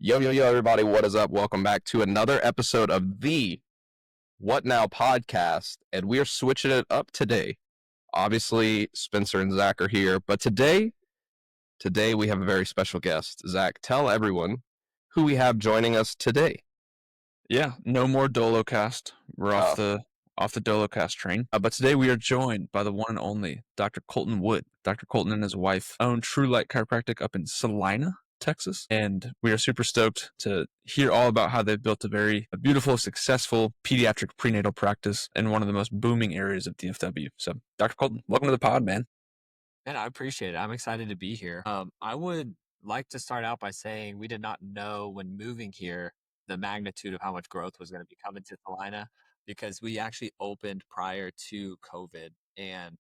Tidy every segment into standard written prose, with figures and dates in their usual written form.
Yo, everybody, what is up? Welcome back to another episode of the What Now podcast, and we are switching it up today. Obviously, Spencer and Zach are here, but today we have a very special guest. Zach, tell everyone who we have joining us today. Yeah, no more Dolocast. We're off the Dolocast train. But today we are joined by the one and only Dr. Colton Wood. Dr. Colton and his wife own True Light Chiropractic up in Salina, Texas. And we are super stoked to hear all about how they've built a beautiful, successful pediatric prenatal practice in one of the most booming areas of DFW. So, Dr. Colton, welcome to the pod, man. Man, I appreciate it. I'm excited to be here. I would like to start out by saying we did not know when moving here the magnitude of how much growth was going to be coming to Salina because we actually opened prior to COVID. And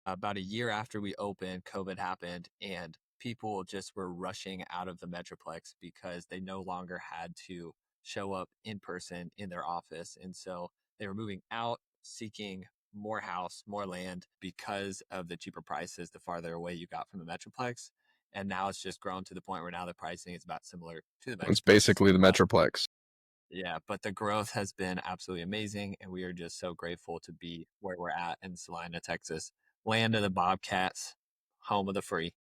about a year after we opened, COVID happened and people just were rushing out of the Metroplex because they no longer had to show up in person in their office. And so they were moving out, seeking more house, more land because of the cheaper prices the farther away you got from the Metroplex. And now it's just grown to the point where now the pricing is about similar to the Metroplex. It's basically the Metroplex. Yeah, but the growth has been absolutely amazing. And we are just so grateful to be where we're at in Salina, Texas, land of the Bobcats, home of the free.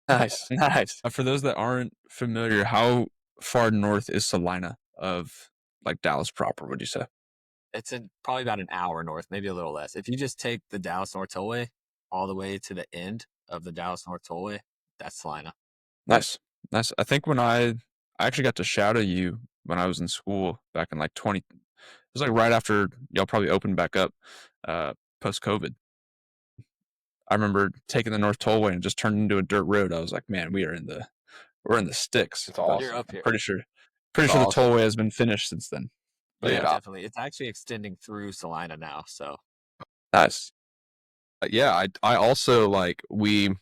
Nice, nice. For those that aren't familiar, how far north is Salina of like Dallas proper, would you say? It's probably about an hour north, maybe a little less. If you just take the Dallas North Tollway all the way to the end of the Dallas North Tollway, that's Salina. Nice. I think when I actually got to shadow you when I was in school back in like it was like right after y'all probably opened back up post-COVID. I remember taking the North Tollway and it just turned into a dirt road. I was like, man, we're in the sticks. It's awesome. You're up here. Pretty sure the tollway has been finished since then. But yeah, definitely. It's actually extending through Salina now. So nice. Yeah, I also we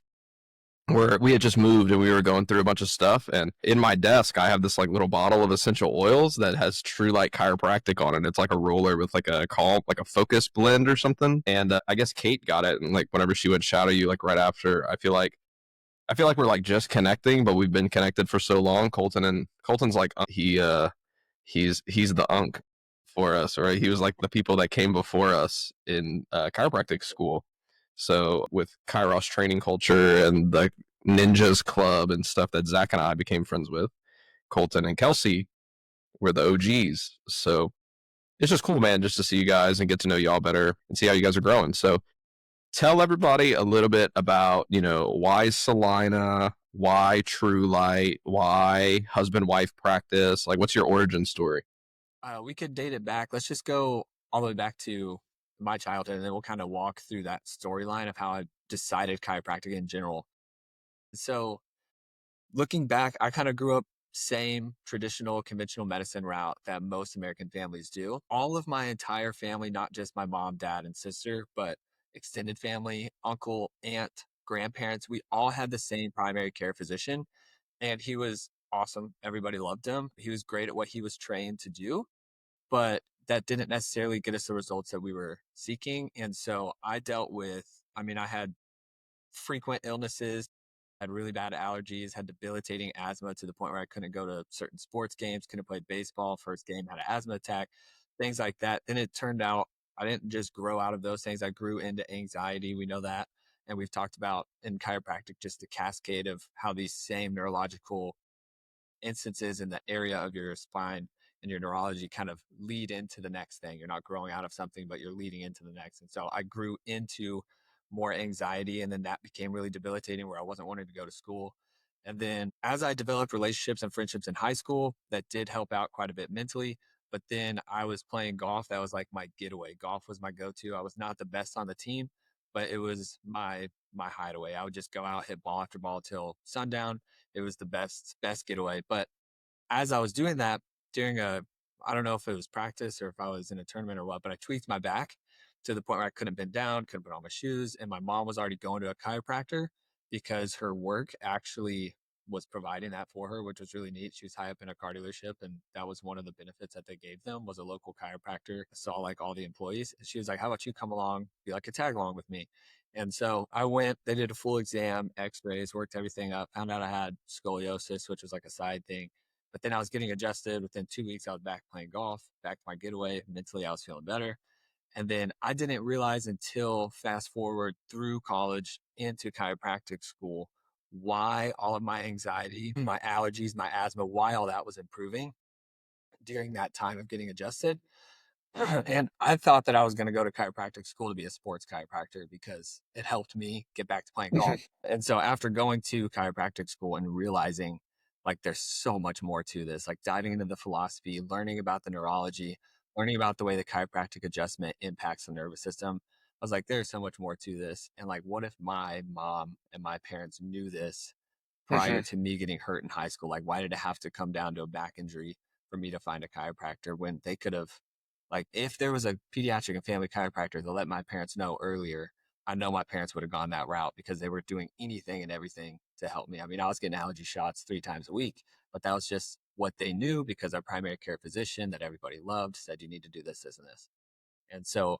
had just moved and we were going through a bunch of stuff, and in my desk I have this like little bottle of essential oils that has True Light Chiropractic on it. It's like a roller with like a focus blend or something, and I guess Kate got it, and like whenever she would shadow you like right after, I feel like we're like just connecting, but we've been connected for so long. Colton's like he's the unk for us, right? He was like the people that came before us in chiropractic school. So with Kairos training culture and the Ninjas Club and stuff that Zach and I became friends with, Colton and Kelsey were the OGs. So it's just cool, man, just to see you guys and get to know y'all better and see how you guys are growing. So tell everybody a little bit about, why Salina, why True Light, why husband-wife practice? Like, what's your origin story? We could date it back. Let's just go all the way back to my childhood, and then we'll kind of walk through that storyline of how I decided chiropractic in general. So looking back, I kind of grew up same traditional conventional medicine route that most American families do. All of my entire family, not just my mom, dad, and sister, but extended family, uncle, aunt, grandparents, we all had the same primary care physician, and he was awesome. Everybody loved him. He was great at what he was trained to do, but that didn't necessarily get us the results that we were seeking. And so I had frequent illnesses, had really bad allergies, had debilitating asthma to the point where I couldn't go to certain sports games, couldn't play baseball. First game, had an asthma attack, things like that. Then it turned out I didn't just grow out of those things. I grew into anxiety. We know that. And we've talked about in chiropractic, just the cascade of how these same neurological instances in the area of your spine and your neurology kind of lead into the next thing. You're not growing out of something, but you're leading into the next. And so I grew into more anxiety, and then that became really debilitating where I wasn't wanting to go to school. And then as I developed relationships and friendships in high school, that did help out quite a bit mentally. But then I was playing golf. That was like my getaway. Golf was my go-to. I was not the best on the team, but it was my hideaway. I would just go out, hit ball after ball till sundown. It was the best getaway. But as I was doing that during I don't know if it was practice or if I was in a tournament or what, but I tweaked my back to the point where I couldn't bend down, couldn't put on my shoes. And my mom was already going to a chiropractor because her work actually was providing that for her, which was really neat. She was high up in a car dealership, and that was one of the benefits that they gave them was a local chiropractor saw like all the employees. And she was like, how about you come along, be like a tag along with me? And so I went, they did a full exam, x-rays, worked everything up, found out I had scoliosis, which was like a side thing. But then I was getting adjusted. Within 2 weeks, I was back playing golf, back to my getaway. Mentally, I was feeling better. And then I didn't realize until fast forward through college into chiropractic school why all of my anxiety, my allergies, my asthma, why all that was improving during that time of getting adjusted. And I thought that I was going to go to chiropractic school to be a sports chiropractor because it helped me get back to playing golf. And so after going to chiropractic school and realizing like there's so much more to this, like diving into the philosophy, learning about the neurology, learning about the way the chiropractic adjustment impacts the nervous system, I was like, there's so much more to this. And like, what if my mom and my parents knew this prior to me getting hurt in high school? Like, why did it have to come down to a back injury for me to find a chiropractor when they could have, like, if there was a pediatric and family chiropractor that let my parents know earlier, I know my parents would have gone that route because they were doing anything and everything to help me. I mean, I was getting allergy shots 3 times a week, but that was just what they knew because our primary care physician that everybody loved said, you need to do this, this, and this. And so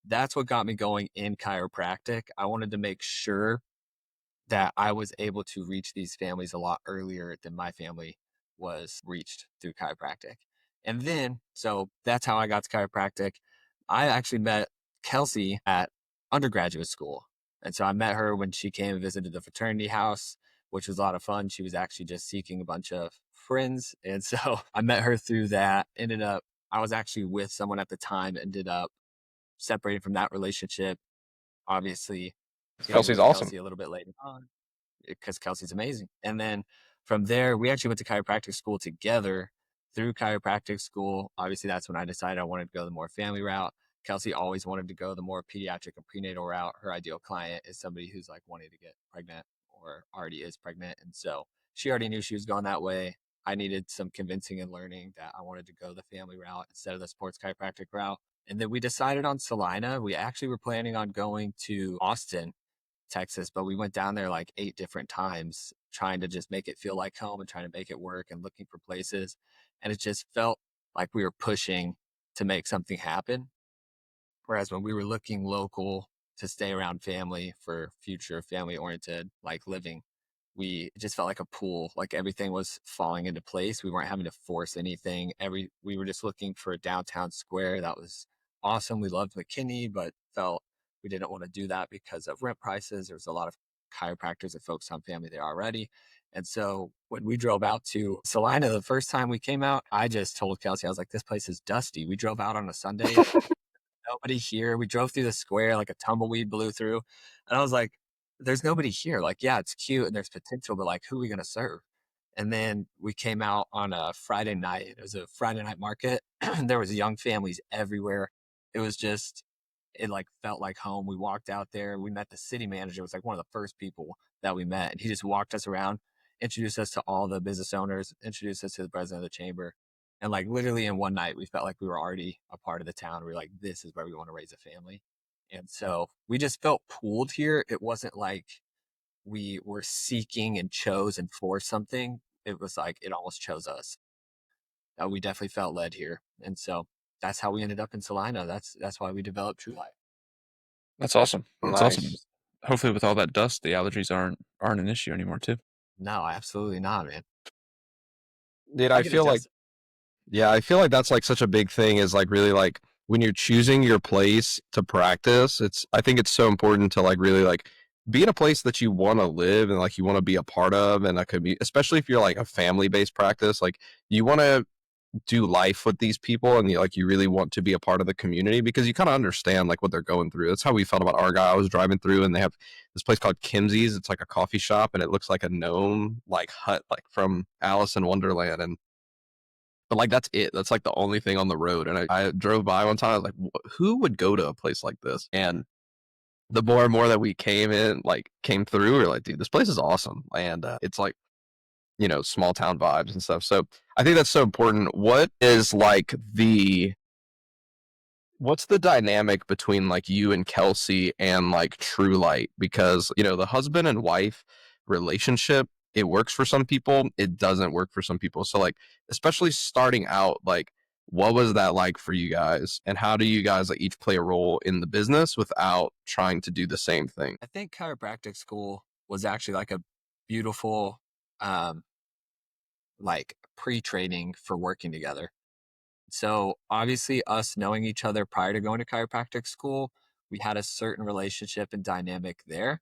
that's what got me going in chiropractic. I wanted to make sure that I was able to reach these families a lot earlier than my family was reached through chiropractic. And then, so that's how I got to chiropractic. I actually met Kelsey at undergraduate school. And so I met her when she came and visited the fraternity house, which was a lot of fun. She was actually just seeking a bunch of friends. And so I met her through that. I was actually with someone at the time, ended up separating from that relationship. Obviously, getting Kelsey's with awesome. Kelsey a little bit later on because Kelsey's amazing. And then from there, we actually went to chiropractic school together. Through chiropractic school, obviously, that's when I decided I wanted to go the more family route. Kelsey always wanted to go the more pediatric and prenatal route. Her ideal client is somebody who's like wanting to get pregnant or already is pregnant. And so she already knew she was going that way. I needed some convincing and learning that I wanted to go the family route instead of the sports chiropractic route. And then we decided on Salina. We actually were planning on going to Austin, Texas, but we went down there like 8 different times trying to just make it feel like home and trying to make it work and looking for places. And it just felt like we were pushing to make something happen. Whereas when we were looking local to stay around family for future family oriented like living, it just felt like a pool. Like everything was falling into place. We weren't having to force anything. We were just looking for a downtown square that was awesome. We loved McKinney, but felt we didn't want to do that because of rent prices. There was a lot of chiropractors that focused on family there already. And so when we drove out to Salina the first time we came out, I just told Kelsey, I was like, this place is dusty. We drove out on a Sunday, nobody here. We drove through the square, like a tumbleweed blew through. And I was like, there's nobody here. Like, yeah, it's cute and there's potential, but like, who are we going to serve? And then we came out on a Friday night. It was a Friday night market. There was young families everywhere. It was just, it like felt like home. We walked out there. We met the city manager. It was like one of the first people that we met. And he just walked us around, introduced us to all the business owners, introduced us to the president of the chamber. And like literally in one night, we felt like we were already a part of the town. We were like, this is where we want to raise a family. And so we just felt pulled here. It wasn't like we were seeking and chose and for something. It was like it almost chose us. We definitely felt led here. And so that's how we ended up in Salina. That's why we developed True Light. That's awesome. That's awesome. Nice. Hopefully, with all that dust, the allergies aren't an issue anymore too. No, absolutely not, man. Dude, I I get feel like, adjusted. yeah, I feel like that's like such a big thing is like really like when you're choosing your place to practice, I think it's so important to like really like be in a place that you want to live and like you want to be a part of. And that could be, especially if you're like a family based practice, like you want to do life with these people and you really want to be a part of the community because you kind of understand like what they're going through. That's how we felt about our guy. I was driving through and they have this place called Kimsey's. It's like a coffee shop and it looks like a gnome like hut like from Alice in Wonderland. And but like that's it. That's like the only thing on the road. And I drove by one time. I was like, who would go to a place like this? And the more and more that we came through, we are like, dude, this place is awesome. And it's like, small town vibes and stuff. So I think that's so important. What's the dynamic between like you and Kelsey and like True Light? Because, the husband and wife relationship, it works for some people, it doesn't work for some people. So like, especially starting out, like, what was that like for you guys? And how do you guys like each play a role in the business without trying to do the same thing? I think chiropractic school was actually like a beautiful, like pre-training for working together. So obviously, us knowing each other prior to going to chiropractic school, we had a certain relationship and dynamic there.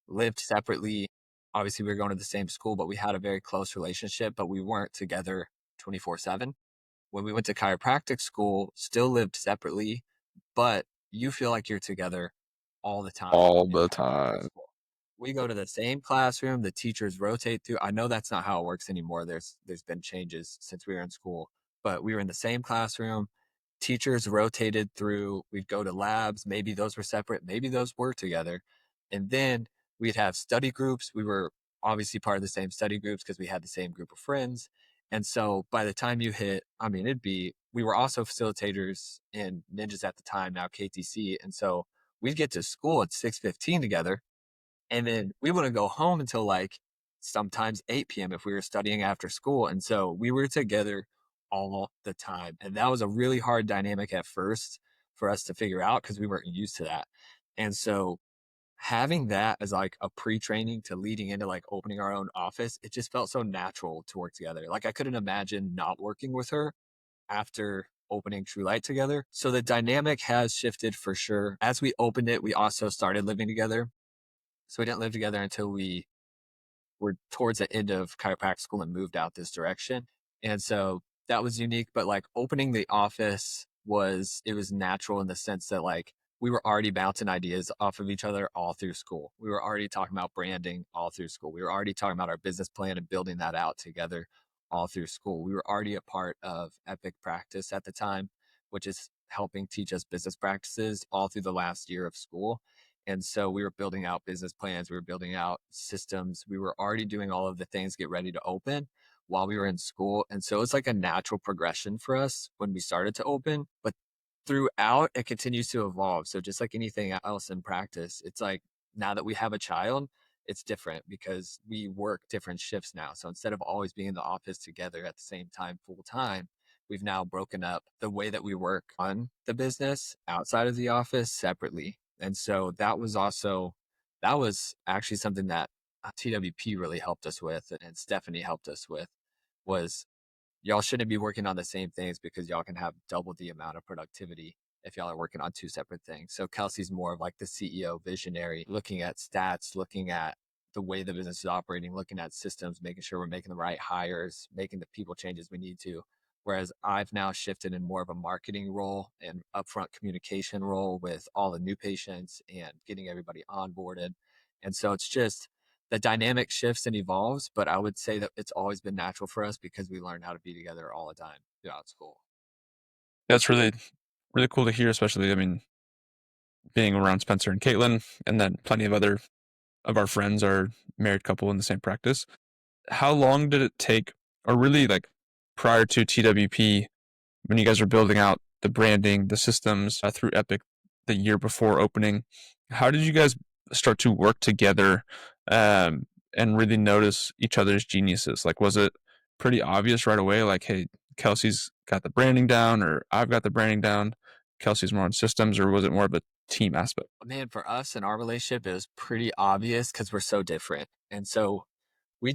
Lived separately. Obviously, we were going to the same school, but we had a very close relationship, but we weren't together 24/7. When we went to chiropractic school, still lived separately, but you feel like you're together all the time all in the chiropractic time. school. We go to the same classroom, the teachers rotate through. I know that's not how it works anymore. There's been changes since we were in school, but we were in the same classroom. Teachers rotated through. We'd go to labs. Maybe those were separate, maybe those were together. And then we'd have study groups. We were obviously part of the same study groups because we had the same group of friends. And so by the time you hit, I mean, we were also facilitators in Ninjas at the time, now KTC. And so we'd get to school at 6:15 together. And then we wouldn't go home until like sometimes 8 p.m. if we were studying after school. And so we were together all the time. And that was a really hard dynamic at first for us to figure out because we weren't used to that. And so having that as like a pre-training to leading into like opening our own office, it just felt so natural to work together. Like I couldn't imagine not working with her after opening True Light together. So the dynamic has shifted for sure. As we opened it, we also started living together. So we didn't live together until we were towards the end of chiropractic school and moved out this direction. And so that was unique. But like opening the office it was natural in the sense that like we were already bouncing ideas off of each other all through school. We were already talking about branding all through school. We were already talking about our business plan and building that out together all through school. We were already a part of Epic Practice at the time, which is helping teach us business practices all through the last year of school. And so we were building out business plans, we were building out systems, we were already doing all of the things, get ready to open while we were in school. And so it's like a natural progression for us when we started to open, but throughout it continues to evolve. So just like anything else in practice, it's like now that we have a child, it's different because we work different shifts now. So instead of always being in the office together at the same time, full time, we've now broken up the way that we work on the business outside of the office separately. And so that was actually something that TWP really helped us with and Stephanie helped us with was y'all shouldn't be working on the same things because y'all can have double the amount of productivity if y'all are working on two separate things. So Kelsey's more of like the CEO visionary, looking at stats, looking at the way the business is operating, looking at systems, making sure we're making the right hires, making the people changes we need to. Whereas I've now shifted in more of a marketing role and upfront communication role with all the new patients and getting everybody onboarded. And so it's just the dynamic shifts and evolves, but I would say that it's always been natural for us because we learned how to be together all the time throughout school. That's really, really cool to hear, especially, I mean, being around Spencer and Caitlin, and then plenty of other of our friends are married couple in the same practice. How long did it take, or really like prior to TWP, when you guys were building out the branding, the systems through Epic the year before opening, how did you guys start to work together and really notice each other's geniuses? Like, was it pretty obvious right away? Like, hey, Kelsey's got the branding down, or I've got the branding down. Kelsey's more on systems, or was it more of a team aspect? Man, for us in our relationship, it was pretty obvious because we're so different. And so we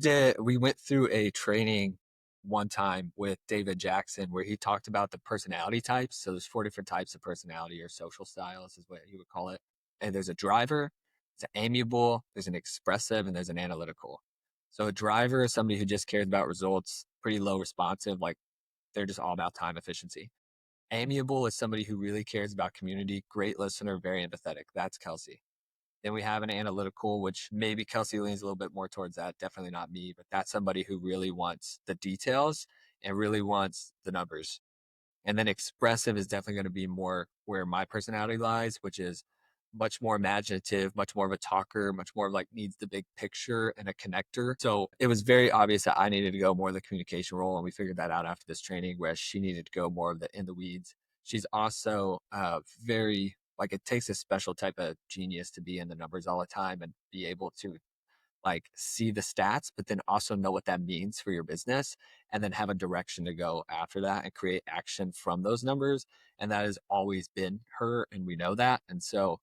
went through a training one time with David Jackson where he talked about the personality types. So there's 4 different types of personality or social styles is what he would call it. And there's a driver, there's an amiable, there's an expressive, and there's an analytical. So a driver is somebody who just cares about results, pretty low responsive, like they're just all about time efficiency. Amiable is somebody who really cares about community, great listener, very empathetic. That's Kelsey. Then we have an analytical, which maybe Kelsey leans a little bit more towards that. Definitely not me, but that's somebody who really wants the details and really wants the numbers. And then expressive is definitely going to be more where my personality lies, which is much more imaginative, much more of a talker, much more of like needs the big picture and a connector. So it was very obvious that I needed to go more of the communication role. And we figured that out after this training, whereas she needed to go more of the in the weeds. She's also very like it takes a special type of genius to be in the numbers all the time and be able to like see the stats, but then also know what that means for your business and then have a direction to go after that and create action from those numbers. And that has always been her. And we know that. And so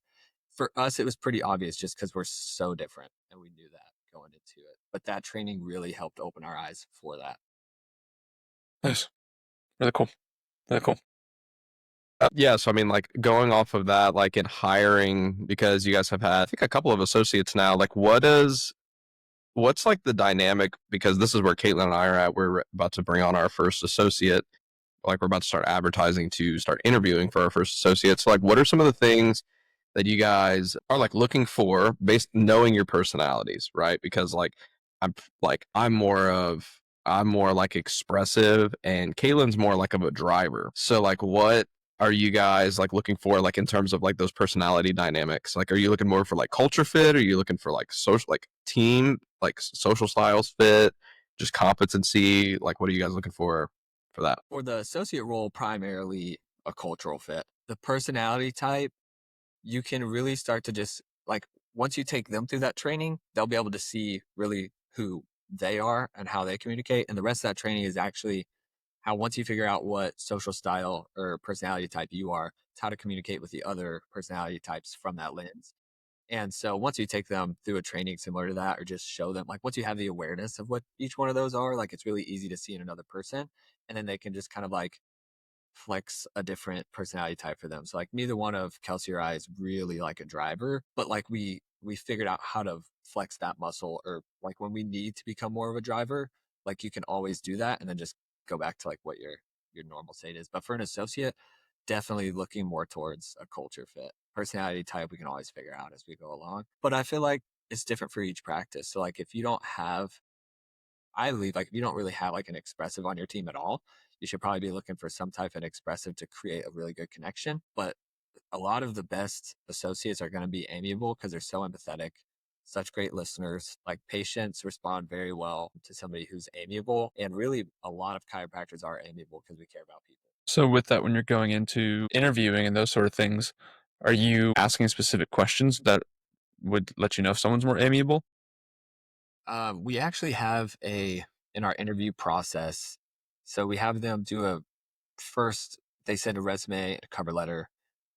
for us, it was pretty obvious just because we're so different and we knew that going into it. But that training really helped open our eyes for that. Nice. Really cool. Really cool. Yeah, so I mean, like going off of that, like in hiring, because you guys have had, I think, a couple of associates now. Like, what's like the dynamic? Because this is where Caitlin and I are at. We're about to bring on our first associate. Like, we're about to start advertising to start interviewing for our first associate. So, like, what are some of the things that you guys are like looking for, based knowing your personalities, right? Because I'm more like expressive, and Caitlin's more like of a driver. So like, what are you guys like looking for, like in terms of like those personality dynamics? Like, are you looking more for like culture fit? Are you looking for like social, like team, like social styles fit, just competency? Like, what are you guys looking for that? For the associate role, primarily a cultural fit. The personality type, you can really start to just like, once you take them through that training, they'll be able to see really who they are and how they communicate. And the rest of that training is actually how, once you figure out what social style or personality type you are, it's how to communicate with the other personality types from that lens. And so once you take them through a training similar to that, or just show them, like, once you have the awareness of what each one of those are, like, it's really easy to see in another person. And then they can just kind of like flex a different personality type for them. So like, neither one of Kelsey or I is really like a driver, but like we figured out how to flex that muscle, or like when we need to become more of a driver, like you can always do that and then just go back to like what your normal state is. But for an associate, definitely looking more towards a culture fit. Personality type we can always figure out as we go along. But I feel like it's different for each practice. So like, if you don't have, I believe, like if you don't really have like an expressive on your team at all, you should probably be looking for some type of expressive to create a really good connection. But a lot of the best associates are going to be amiable because they're so empathetic, such great listeners. Like, patients respond very well to somebody who's amiable. And really, a lot of chiropractors are amiable because we care about people. So with that, when you're going into interviewing and those sort of things, are you asking specific questions that would let you know if someone's more amiable? We actually have in our interview process. So we have them do first, they send a resume and a cover letter,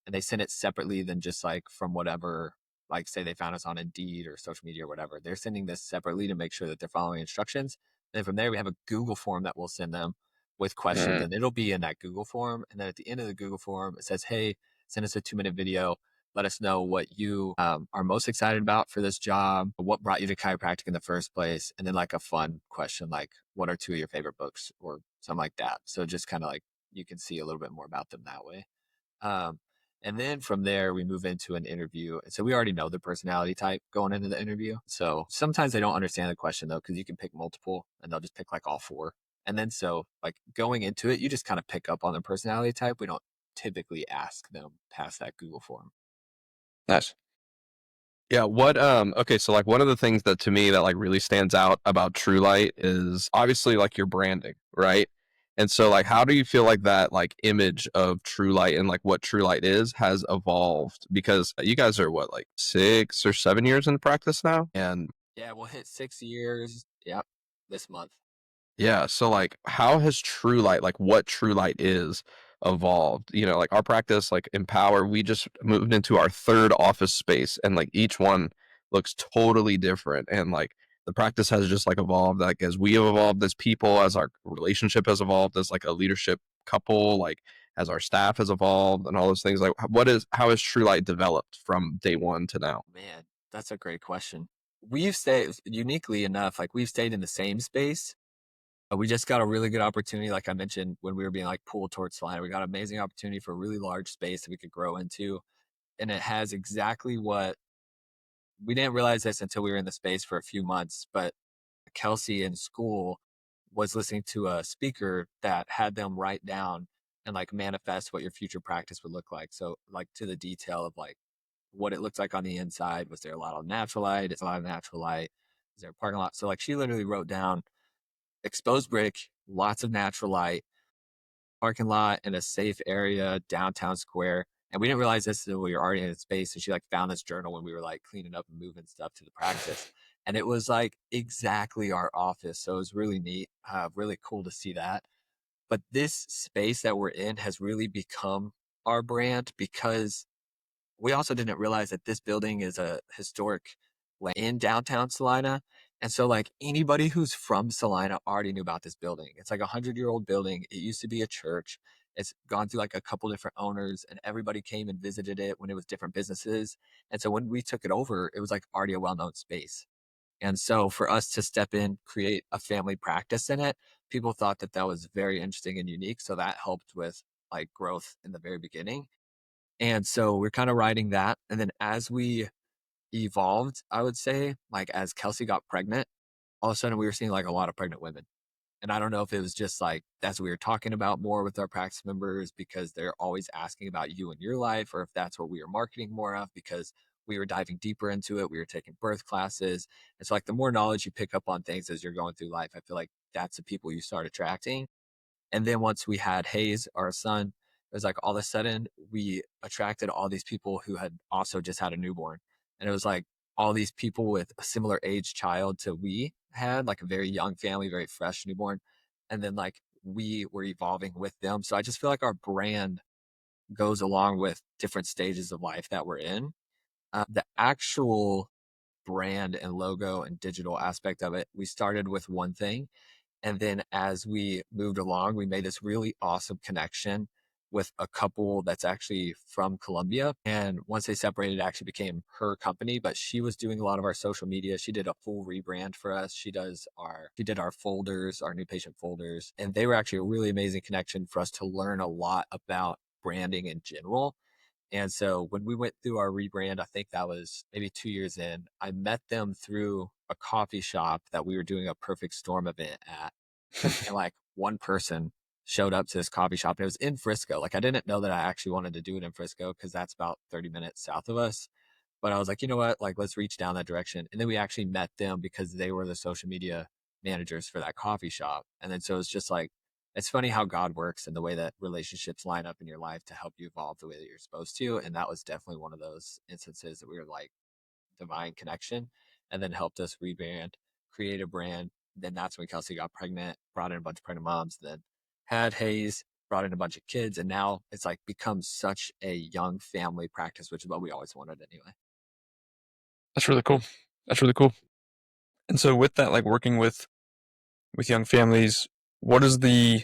and they send it separately than just like from whatever, like say they found us on Indeed or social media or whatever. They're sending this separately to make sure that they're following instructions. And then from there, we have a Google form that we'll send them with questions, and it'll be in that Google form. And then at the end of the Google form, it says, hey, send us a 2-minute video. Let us know what you are most excited about for this job, what brought you to chiropractic in the first place, and then like a fun question like, what are 2 of your favorite books, or something like that. So just kind of like, you can see a little bit more about them that way. Um, and then from there, we move into an interview. And so we already know the personality type going into the interview. So sometimes they don't understand the question though, because you can pick multiple and they'll just pick like all 4. And then so like going into it, you just kind of pick up on their personality type. We don't typically ask them past that Google form. Nice. Yeah, okay, so like one of the things that to me that like really stands out about True Light is obviously like your branding, right? And so like, how do you feel like that like image of True Light and like what True Light is has evolved? Because you guys are what, like 6 or 7 years in practice now? And Yeah, we'll hit 6 years. Yep, this month. yeah, so like how has True Light, like what True Light is, evolved? You know, like our practice, like Empower, we just moved into our 3rd office space, and like each one looks totally different, and like the practice has just like evolved, like as we have evolved as people, as our relationship has evolved as like a leadership couple, like as our staff has evolved and all those things. Like how has True Light developed from day one to now? Man, that's a great question. We've stayed, uniquely enough, like we've stayed in the same space. We just got a really good opportunity, like I mentioned, when we were being like pulled towards Salina. We got an amazing opportunity for a really large space that we could grow into. And it has exactly what we didn't realize this until we were in the space for a few months. But Kelsey in school was listening to a speaker that had them write down and like manifest what your future practice would look like. So, like, to the detail of like what it looked like on the inside. Was there a lot of natural light? Is a lot of natural light? Is there a parking lot? So, like, she literally wrote down exposed brick, lots of natural light, parking lot in a safe area, downtown square. And we didn't realize this until we were already in space. And she like found this journal when we were like cleaning up and moving stuff to the practice. And it was like exactly our office. So it was really neat, really cool to see that. But this space that we're in has really become our brand, because we also didn't realize that this building is a historic land in downtown Salina. And so like anybody who's from Salina already knew about this building. It's like a 100-year-old building. It used to be a church. It's gone through like a couple different owners, and everybody came and visited it when it was different businesses. And so when we took it over, it was like already a well-known space. And so for us to step in, create a family practice in it, people thought that that was very interesting and unique. So that helped with like growth in the very beginning. And so we're kind of riding that. And then as we evolved, I would say, like as Kelsey got pregnant, all of a sudden we were seeing like a lot of pregnant women. And I don't know if it was just like that's what we were talking about more with our practice members because they're always asking about you and your life, or if that's what we were marketing more of because we were diving deeper into it. We were taking birth classes. It's like the more knowledge you pick up on things as you're going through life, I feel like that's the people you start attracting. And then once we had Hayes, our son, it was like all of a sudden we attracted all these people who had also just had a newborn. And it was like all these people with a similar age child to we had, like a very young family, very fresh newborn. And then like we were evolving with them. So I just feel like our brand goes along with different stages of life that we're in. The actual brand and logo and digital aspect of it, we started with one thing, and then as we moved along, we made this really awesome connection with a couple that's actually from Colombia. And once they separated, it actually became her company, but she was doing a lot of our social media. She did a full rebrand for us. She did our folders, our new patient folders. And they were actually a really amazing connection for us to learn a lot about branding in general. And so when we went through our rebrand, I think that was maybe 2 years in, I met them through a coffee shop that we were doing a perfect storm event at. And like one person showed up to this coffee shop and it was in Frisco. Like I didn't know that I actually wanted to do it in Frisco because that's about 30 minutes south of us. But I was like, you know what? Like, let's reach down that direction. And then we actually met them because they were the social media managers for that coffee shop. And then so it's just like, it's funny how God works and the way that relationships line up in your life to help you evolve the way that you're supposed to. And that was definitely one of those instances that we were like divine connection and then helped us rebrand, create a brand. Then that's when Kelsey got pregnant, brought in a bunch of pregnant moms, then had Hayes, brought in a bunch of kids. And now it's like become such a young family practice, which is what we always wanted anyway. That's really cool. That's really cool. And so with that, like working with young families, what does the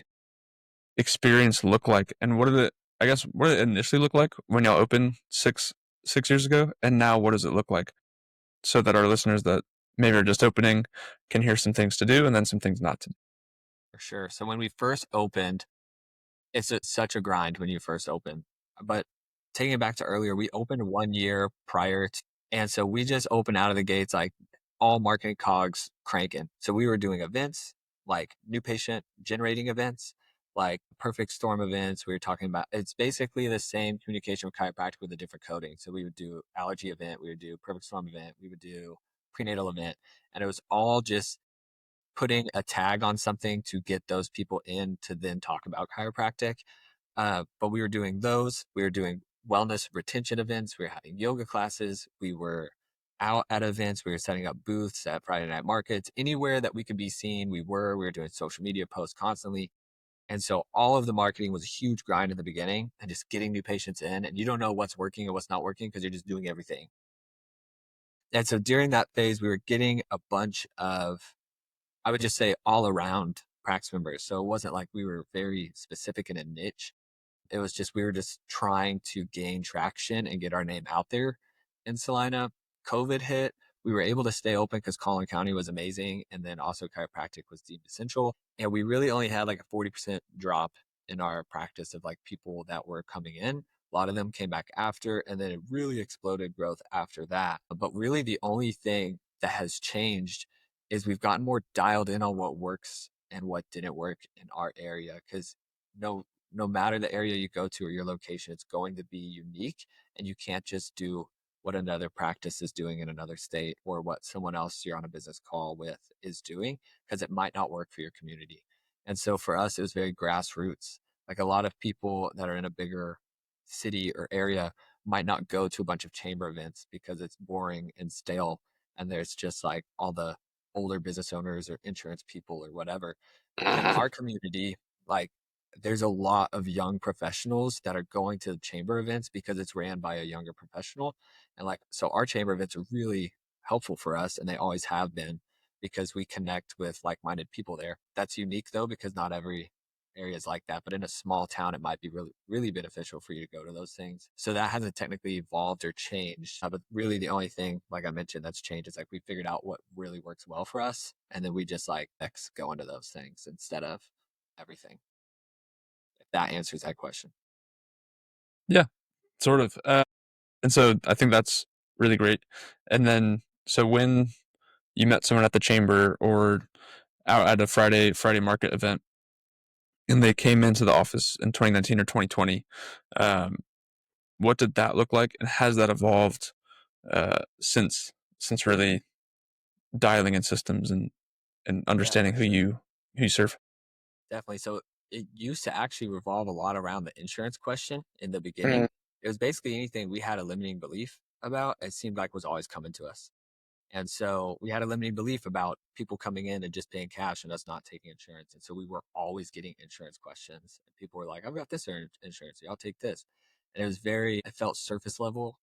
experience look like? And what did it initially look like when y'all opened six years ago? And now what does it look like? So that our listeners that maybe are just opening can hear some things to do and then some things not to do. For sure. So when we first opened, such a grind when you first open. But taking it back to earlier, we opened 1 year prior to, and so we just opened out of the gates like all marketing cogs cranking. So we were doing events, like new patient generating events, like perfect storm events. We were talking about it's basically the same communication with chiropractic with a different coding. So we would do allergy event, we would do perfect storm event, we would do prenatal event, and it was all just putting a tag on something to get those people in to then talk about chiropractic. But we were doing those. We were doing wellness retention events. We were having yoga classes. We were out at events. We were setting up booths at Friday night markets. Anywhere that we could be seen, we were. We were doing social media posts constantly. And so all of the marketing was a huge grind in the beginning and just getting new patients in. And you don't know what's working and what's not working because you're just doing everything. And so during that phase, we were getting a bunch of, I would just say, all around practice members. So it wasn't like we were very specific in a niche. It was just, we were just trying to gain traction and get our name out there in Salina. COVID hit. We were able to stay open because Collin County was amazing. And then also chiropractic was deemed essential. And we really only had like a 40% drop in our practice of like people that were coming in. A lot of them came back after, and then it really exploded growth after that. But really the only thing that has changed is we've gotten more dialed in on what works and what didn't work in our area. Because no matter the area you go to or your location, it's going to be unique, and you can't just do what another practice is doing in another state or what someone else you're on a business call with is doing, because it might not work for your community. And so for us, it was very grassroots. Like a lot of people that are in a bigger city or area might not go to a bunch of chamber events because it's boring and stale. And there's just like all the older business owners or insurance people or whatever. But in our community, like there's a lot of young professionals that are going to chamber events because it's ran by a younger professional. And like, so our chamber events are really helpful for us, and they always have been because we connect with like-minded people there. That's unique though, because not every area is like that. But in a small town, it might be really, really beneficial for you to go to those things. So that hasn't technically evolved or changed. But really the only thing, like I mentioned, that's changed is like we figured out what really works well for us. And then we just like go into those things instead of everything. If that answers that question. Yeah, sort of. And so I think that's really great. And then, so when you met someone at the chamber or out at a Friday market event, and they came into the office in 2019 or 2020, what did that look like, and has that evolved since really dialing in systems and understanding Yeah, who you serve? definitely. So it used to actually revolve a lot around the insurance question in the Mm. beginning. It was basically anything we had a limiting belief about, it seemed like was always coming to us. And so we had a limiting belief about people coming in and just paying cash and us not taking insurance. And so we were always getting insurance questions. And people were like, I've got this insurance. I'll take this. And it felt surface level.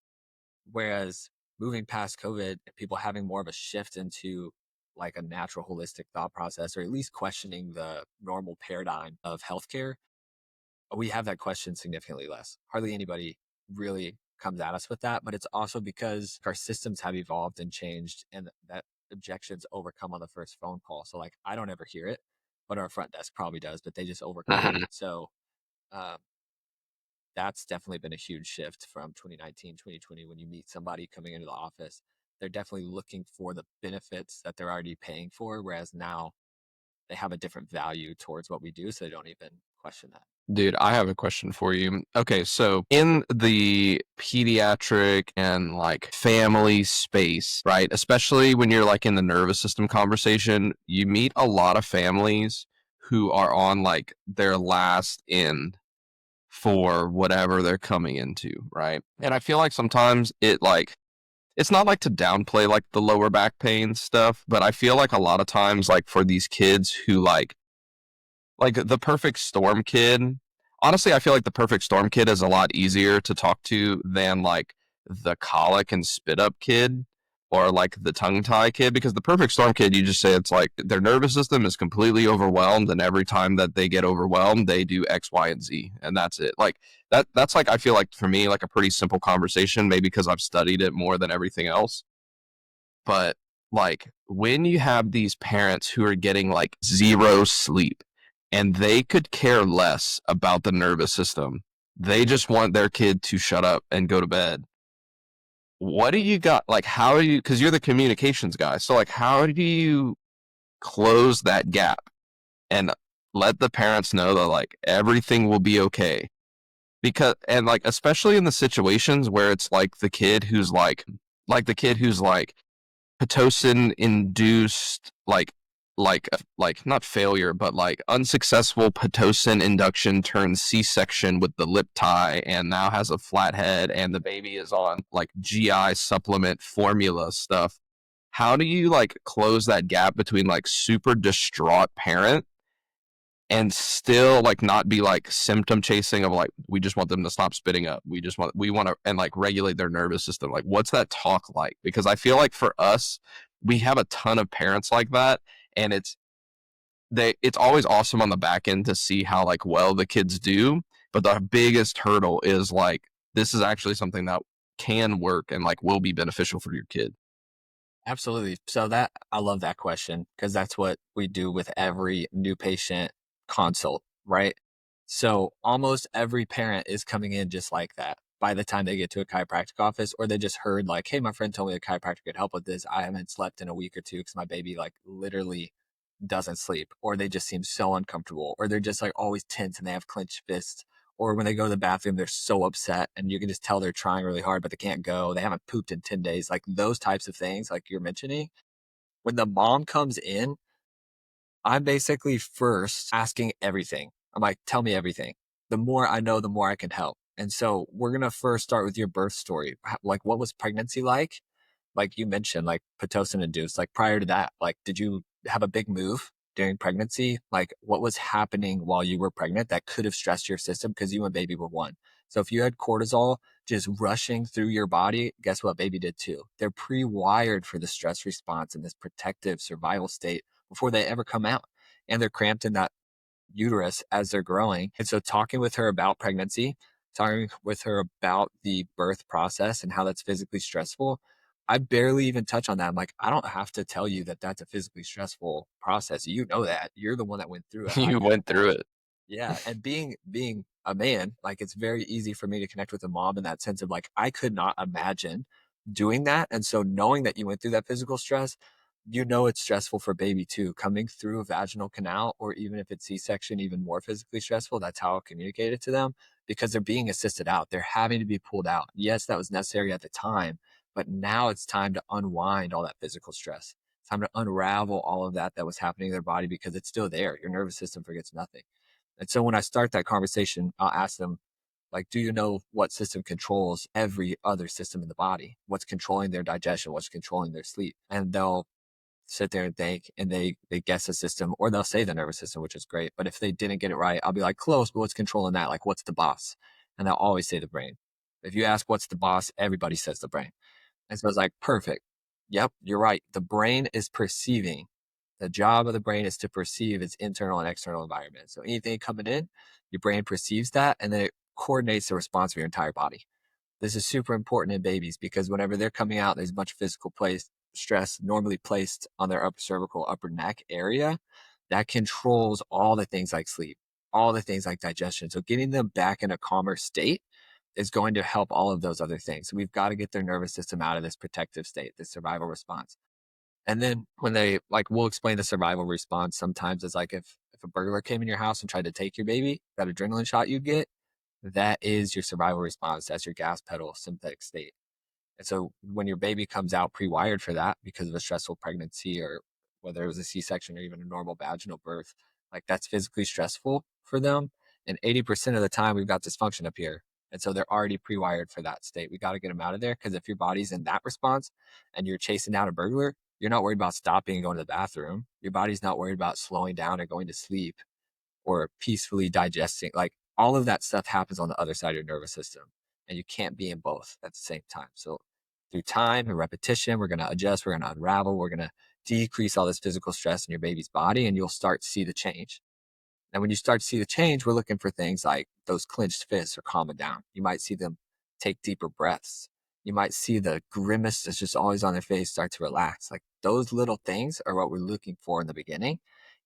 Whereas moving past COVID, people having more of a shift into like a natural holistic thought process, or at least questioning the normal paradigm of healthcare, we have that question significantly less. Hardly anybody really comes at us with that, but it's also because our systems have evolved and changed, and that objection's overcome on the first phone call. So like, I don't ever hear it, but our front desk probably does, but they just overcome it. So um, that's definitely been a huge shift from 2019, 2020. When you meet somebody coming into the office, they're definitely looking for the benefits that they're already paying for, whereas now they have a different value towards what we do, so they don't even question that. Dude, I have a question for you. Okay, so in the pediatric and like family space, right? Especially when you're like in the nervous system conversation, you meet a lot of families who are on like their last end for whatever they're coming into, right? And I feel like sometimes it's not like to downplay like the lower back pain stuff, but I feel like a lot of times like for these kids who like the perfect storm kid, honestly, I feel like the perfect storm kid is a lot easier to talk to than like the colic and spit up kid or like the tongue tie kid, because the perfect storm kid, you just say it's like their nervous system is completely overwhelmed, and every time that they get overwhelmed, they do X, Y, and Z, and that's it. Like that's like I feel like for me like a pretty simple conversation, maybe because I've studied it more than everything else. But like when you have these parents who are getting like zero sleep and they could care less about the nervous system, they just want their kid to shut up and go to bed. What do you got? Like, how do you, because you're the communications guy. So, like, how do you close that gap and let the parents know that, like, everything will be okay? Because, and like, especially in the situations where it's like the kid who's like Pitocin induced like not failure but like unsuccessful Pitocin induction turns C-section with the lip tie and now has a flat head and the baby is on like GI supplement formula stuff. How do you like close that gap between like super distraught parent and still like not be like symptom chasing of like we just want them to stop spitting up, we want to and like regulate their nervous system? Like what's that talk like? Because I feel like for us we have a ton of parents like that, and it's always awesome on the back end to see how like well the kids do, but the biggest hurdle is like this is actually something that can work and like will be beneficial for your kid. Absolutely. So that I love that question because that's what we do with every new patient consult, right? So almost every parent is coming in just like that by the time they get to a chiropractic office, or they just heard like, hey, my friend told me a chiropractor could help with this. I haven't slept in a week or two because my baby like literally doesn't sleep, or they just seem so uncomfortable, or they're just like always tense and they have clenched fists, or when they go to the bathroom, they're so upset and you can just tell they're trying really hard, but they can't go. They haven't pooped in 10 days. Like those types of things, like you're mentioning. When the mom comes in, I'm basically first asking everything. I'm like, tell me everything. The more I know, the more I can help. And so we're going to first start with your birth story. Like, what was pregnancy like? Like you mentioned, like Pitocin induced, like prior to that, like, did you have a big move? during pregnancy, like what was happening while you were pregnant that could have stressed your system because you and baby were one. So if you had cortisol just rushing through your body, guess what? Baby did too. They're pre-wired for the stress response in this protective survival state before they ever come out. And they're cramped in that uterus as they're growing. And so talking with her about pregnancy, talking with her about the birth process and how that's physically stressful, I barely even touch on that. I'm like, I don't have to tell you that that's a physically stressful process. You know that. You're the one that went through it. I You just went through watched. it. Yeah. And being a man, like it's very easy for me to connect with a mom in that sense of like, I could not imagine doing that. And so knowing that you went through that physical stress, you know it's stressful for baby too. Coming through a vaginal canal, or even if it's C-section, even more physically stressful. That's how I'll communicate it to them because they're being assisted out. They're having to be pulled out. Yes, that was necessary at the time, but now it's time to unwind all that physical stress. It's time to unravel all of that that was happening in their body because it's still there. Your nervous system forgets nothing. And so when I start that conversation, I'll ask them, like, do you know what system controls every other system in the body? What's controlling their digestion? What's controlling their sleep? And they'll sit there and think, and they guess a system, or they'll say the nervous system, which is great. But if they didn't get it right, I'll be like, close, but what's controlling that? Like, what's the boss? And they'll always say the brain. If you ask what's the boss, everybody says the brain. And so it's like, perfect. Yep, you're right. The brain is perceiving. The job of the brain is to perceive its internal and external environment. So anything coming in, your brain perceives that, and then it coordinates the response of your entire body. This is super important in babies because whenever they're coming out, there's a bunch of physical stress normally placed on their upper cervical, upper neck area that controls all the things like sleep, all the things like digestion. So getting them back in a calmer state is going to help all of those other things. So we've got to get their nervous system out of this protective state, this survival response. And then when they like, we'll explain the survival response sometimes it's like if a burglar came in your house and tried to take your baby, that adrenaline shot you'd get, that is your survival response. That's your gas pedal sympathetic state. And so when your baby comes out pre-wired for that because of a stressful pregnancy or whether it was a C-section or even a normal vaginal birth, like that's physically stressful for them. And 80% of the time we've got dysfunction up here. And so they're already pre-wired for that state. We got to get them out of there because if your body's in that response and you're chasing down a burglar, you're not worried about stopping and going to the bathroom. Your body's not worried about slowing down and going to sleep or peacefully digesting. Like all of that stuff happens on the other side of your nervous system. And you can't be in both at the same time. So through time and repetition, we're going to adjust, we're going to unravel, we're going to decrease all this physical stress in your baby's body, and you'll start to see the change. And when you start to see the change, we're looking for things like those clenched fists are calming down. You might see them take deeper breaths. You might see the grimace that's just always on their face start to relax. Like those little things are what we're looking for in the beginning.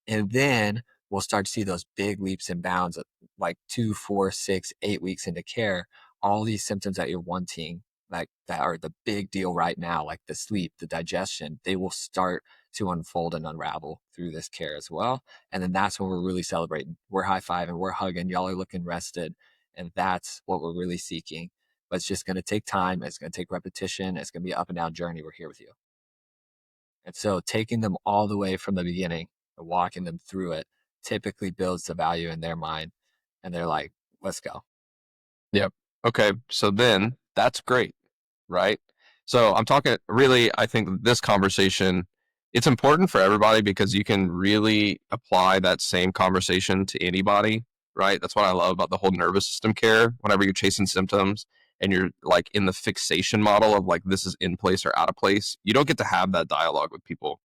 And then we'll start to see those big leaps and bounds of like 2, 4, 6, 8 weeks into care. All these symptoms that you're wanting, like that are the big deal right now, like the sleep, the digestion, they will start to unfold and unravel through this care as well. And then that's when we're really celebrating. We're high-fiving, we're hugging, y'all are looking rested. And that's what we're really seeking. But it's just going to take time. It's going to take repetition. It's going to be an up and down journey. We're here with you. And so taking them all the way from the beginning and walking them through it typically builds the value in their mind. And they're like, let's go. Yep. Okay. So then that's great, right? So I'm talking really, I think this conversation, it's important for everybody because you can really apply that same conversation to anybody, right? That's what I love about the whole nervous system care. Whenever you're chasing symptoms and you're like in the fixation model of like, this is in place or out of place, you don't get to have that dialogue with people.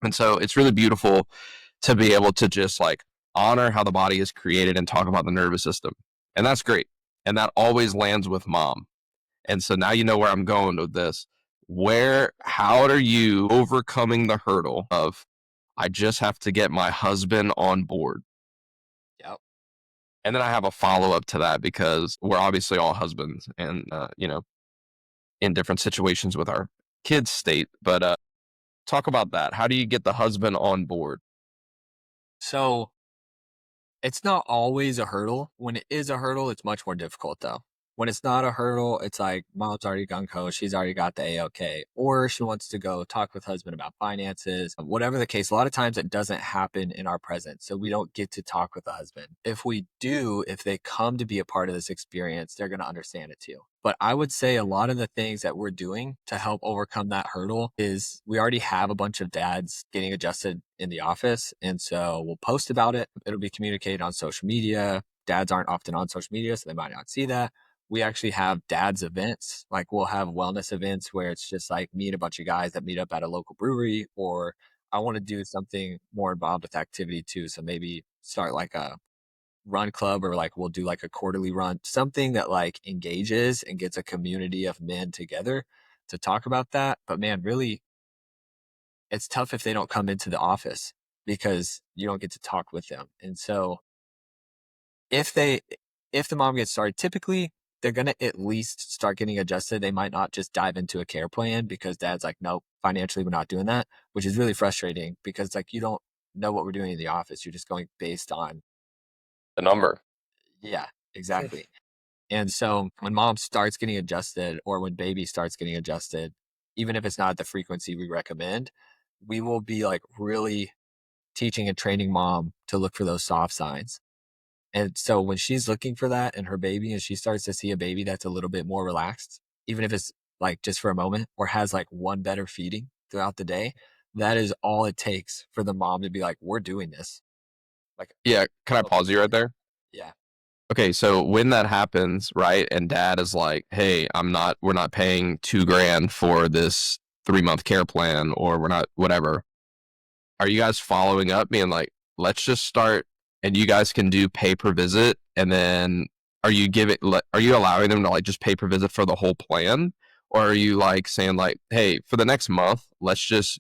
And so it's really beautiful to be able to just like honor how the body is created and talk about the nervous system. And that's great. And that always lands with mom. And so now you know where I'm going with this. How are you overcoming the hurdle of, I just have to get my husband on board? Yep. And then I have a follow up to that because we're obviously all husbands and, in different situations with our kids' state. But talk about that. How do you get the husband on board? So it's not always a hurdle. When it is a hurdle, it's much more difficult though. When it's not a hurdle, it's like mom's already gung ho. She's already got the A-OK. Or she wants to go talk with husband about finances. Whatever the case, a lot of times it doesn't happen in our presence. So we don't get to talk with the husband. If we do, if they come to be a part of this experience, they're going to understand it too. But I would say a lot of the things that we're doing to help overcome that hurdle is we already have a bunch of dads getting adjusted in the office. And so we'll post about it. It'll be communicated on social media. Dads aren't often on social media, so they might not see that. We actually have dads events. Like we'll have wellness events where it's just like me and a bunch of guys that meet up at a local brewery, or I want to do something more involved with activity too. So maybe start like a run club, or like we'll do like a quarterly run, something that like engages and gets a community of men together to talk about that. But man, really, it's tough if they don't come into the office because you don't get to talk with them. And so if the mom gets started, typically they're going to at least start getting adjusted. They might not just dive into a care plan because dad's like, nope, financially, we're not doing that, which is really frustrating because like you don't know what we're doing in the office. You're just going based on The number. yeah, exactly. And so when mom starts getting adjusted, or when baby starts getting adjusted, even if it's not at the frequency we recommend, we will be like really teaching and training mom to look for those soft signs. And so when she's looking for that in her baby and she starts to see a baby that's a little bit more relaxed, even if it's like just for a moment, or has like one better feeding throughout the day, that is all it takes for the mom to be like, we're doing this. Like, Yeah, can I pause you right there? yeah. Okay, so when that happens, right, and dad is like, "Hey, we're not paying $2,000 for this 3-month care plan, or we're not, whatever." Are you guys following up, being like, "Let's just start, and you guys can do pay per visit," and then are you allowing them to like just pay per visit for the whole plan, or are you like saying like, "Hey, for the next month,